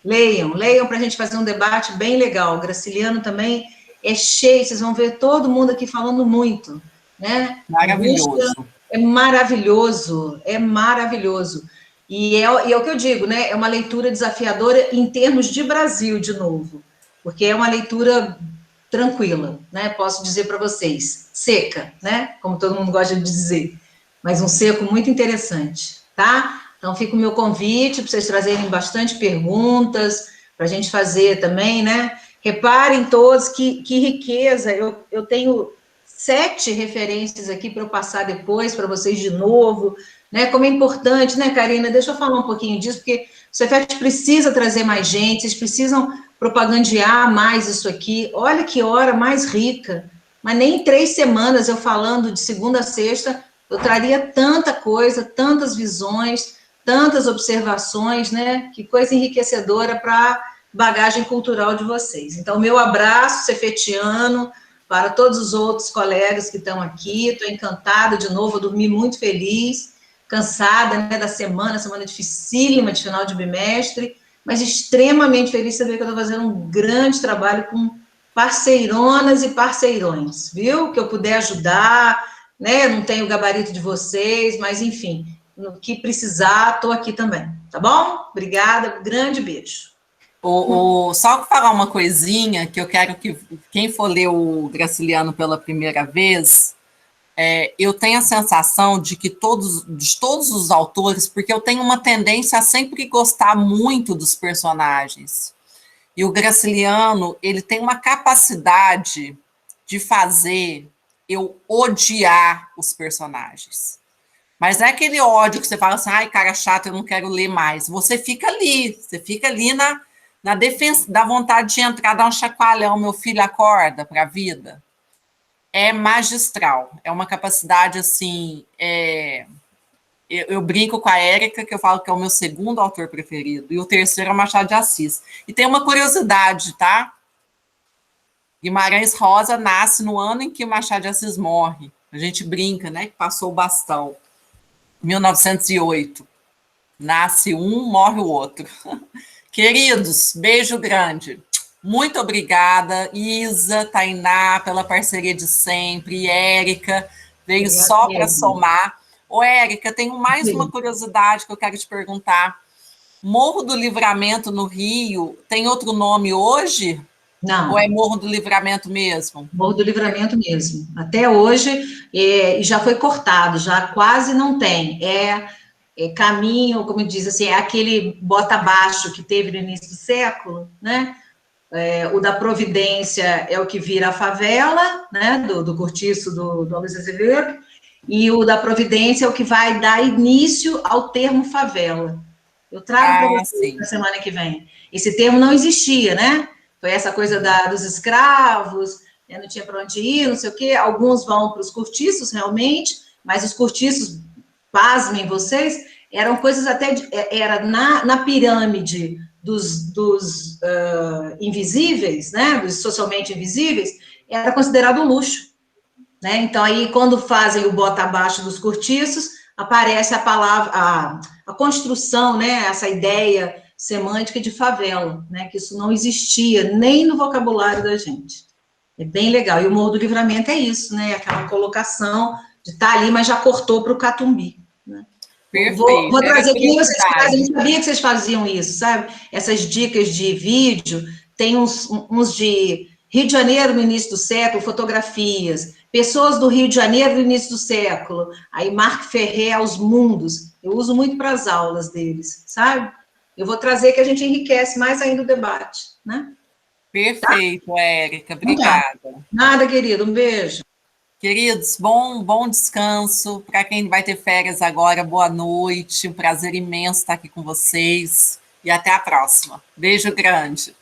Speaker 5: Leiam para a gente fazer um debate bem legal. O Graciliano também é cheio, vocês vão ver todo mundo aqui falando muito, né?
Speaker 1: Maravilhoso.
Speaker 5: É maravilhoso, é maravilhoso. E é o que eu digo, né? É uma leitura desafiadora em termos de Brasil, de novo, porque é uma leitura tranquila, né? Posso dizer para vocês, seca, né? Como todo mundo gosta de dizer, mas um seco muito interessante, tá? Então, fica o meu convite para vocês trazerem bastante perguntas, para a gente fazer também, né? Reparem todos que riqueza, eu tenho 7 referências aqui para eu passar depois para vocês de novo, né? Como é importante, né, Karina? Deixa eu falar um pouquinho disso, porque o Cefet precisa trazer mais gente, vocês precisam propagandear mais isso aqui. Olha que hora mais rica, mas nem em 3 semanas eu falando de segunda a sexta, eu traria tanta coisa, tantas visões, tantas observações, né? Que coisa enriquecedora para bagagem cultural de vocês. Então, meu abraço cefetiano para todos os outros colegas que estão aqui. Estou encantada de novo, eu dormi muito feliz, cansada, né, da semana dificílima de final de bimestre, mas extremamente feliz de saber que eu estou fazendo um grande trabalho com parceironas e parceirões, viu? Que eu puder ajudar, né? Não tenho o gabarito de vocês, mas enfim, no que precisar, estou aqui também, tá bom? Obrigada, grande beijo.
Speaker 1: Só falar uma coisinha que eu quero que quem for ler o Graciliano pela primeira vez, eu tenho a sensação de que de todos os autores, porque eu tenho uma tendência a sempre gostar muito dos personagens. E o Graciliano, ele tem uma capacidade de fazer eu odiar os personagens. Mas não é aquele ódio que você fala assim, ai, cara chato, eu não quero ler mais. Você fica ali na defesa, dá vontade de entrar, dar um chacoalhão, meu filho acorda para a vida. É magistral, é uma capacidade assim, eu brinco com a Érica, que eu falo que é o meu segundo autor preferido, e o terceiro é o Machado de Assis. E tem uma curiosidade, tá? Guimarães Rosa nasce no ano em que o Machado de Assis morre. A gente brinca, né, que passou o bastão. 1908. Nasce um, morre o outro. Queridos, beijo grande. Muito obrigada, Isa, Tainá, pela parceria de sempre, e Érica, veio só para somar. Ô, Érica, tenho mais uma curiosidade que eu quero te perguntar. Morro do Livramento, no Rio, tem outro nome hoje?
Speaker 5: Não.
Speaker 1: Ou é Morro do Livramento mesmo?
Speaker 5: Morro do Livramento mesmo. Até hoje, já foi cortado, já quase não tem. Caminho, como diz assim, é aquele bota abaixo que teve no início do século, né? O da Providência é o que vira a favela, né? Do cortiço do Luiz Azevedo, e o da Providência é o que vai dar início ao termo favela. Eu trago para vocês na semana que vem. Esse termo não existia, né? Foi essa coisa dos escravos, né? Não tinha para onde ir, não sei o quê. Alguns vão para os cortiços, realmente, mas os cortiços, pasmem vocês, eram coisas até... Era na pirâmide dos invisíveis, né? Dos socialmente invisíveis, era considerado um luxo, né? Então, aí, quando fazem o bota abaixo dos cortiços, aparece a palavra, a construção, né? Essa ideia semântica de favela, né? Que isso não existia nem no vocabulário da gente. É bem legal. E o Morro do Livramento é isso, né? Aquela colocação de estar ali, mas já cortou para o Catumbi. Né?
Speaker 1: Perfeito.
Speaker 5: Vou trazer que nem vocês fazem, eu não sabia que vocês faziam isso, sabe? Essas dicas de vídeo, tem uns de Rio de Janeiro no início do século, fotografias, pessoas do Rio de Janeiro no início do século, aí Marc Ferrer aos mundos, eu uso muito para as aulas deles, sabe? Eu vou trazer que a gente enriquece mais ainda o debate, né?
Speaker 1: Perfeito, tá? Érica, obrigada.
Speaker 5: Nada, querido, um beijo.
Speaker 1: Queridos, bom descanso. Para quem vai ter férias agora, boa noite. Um prazer imenso estar aqui com vocês. E até a próxima. Beijo grande.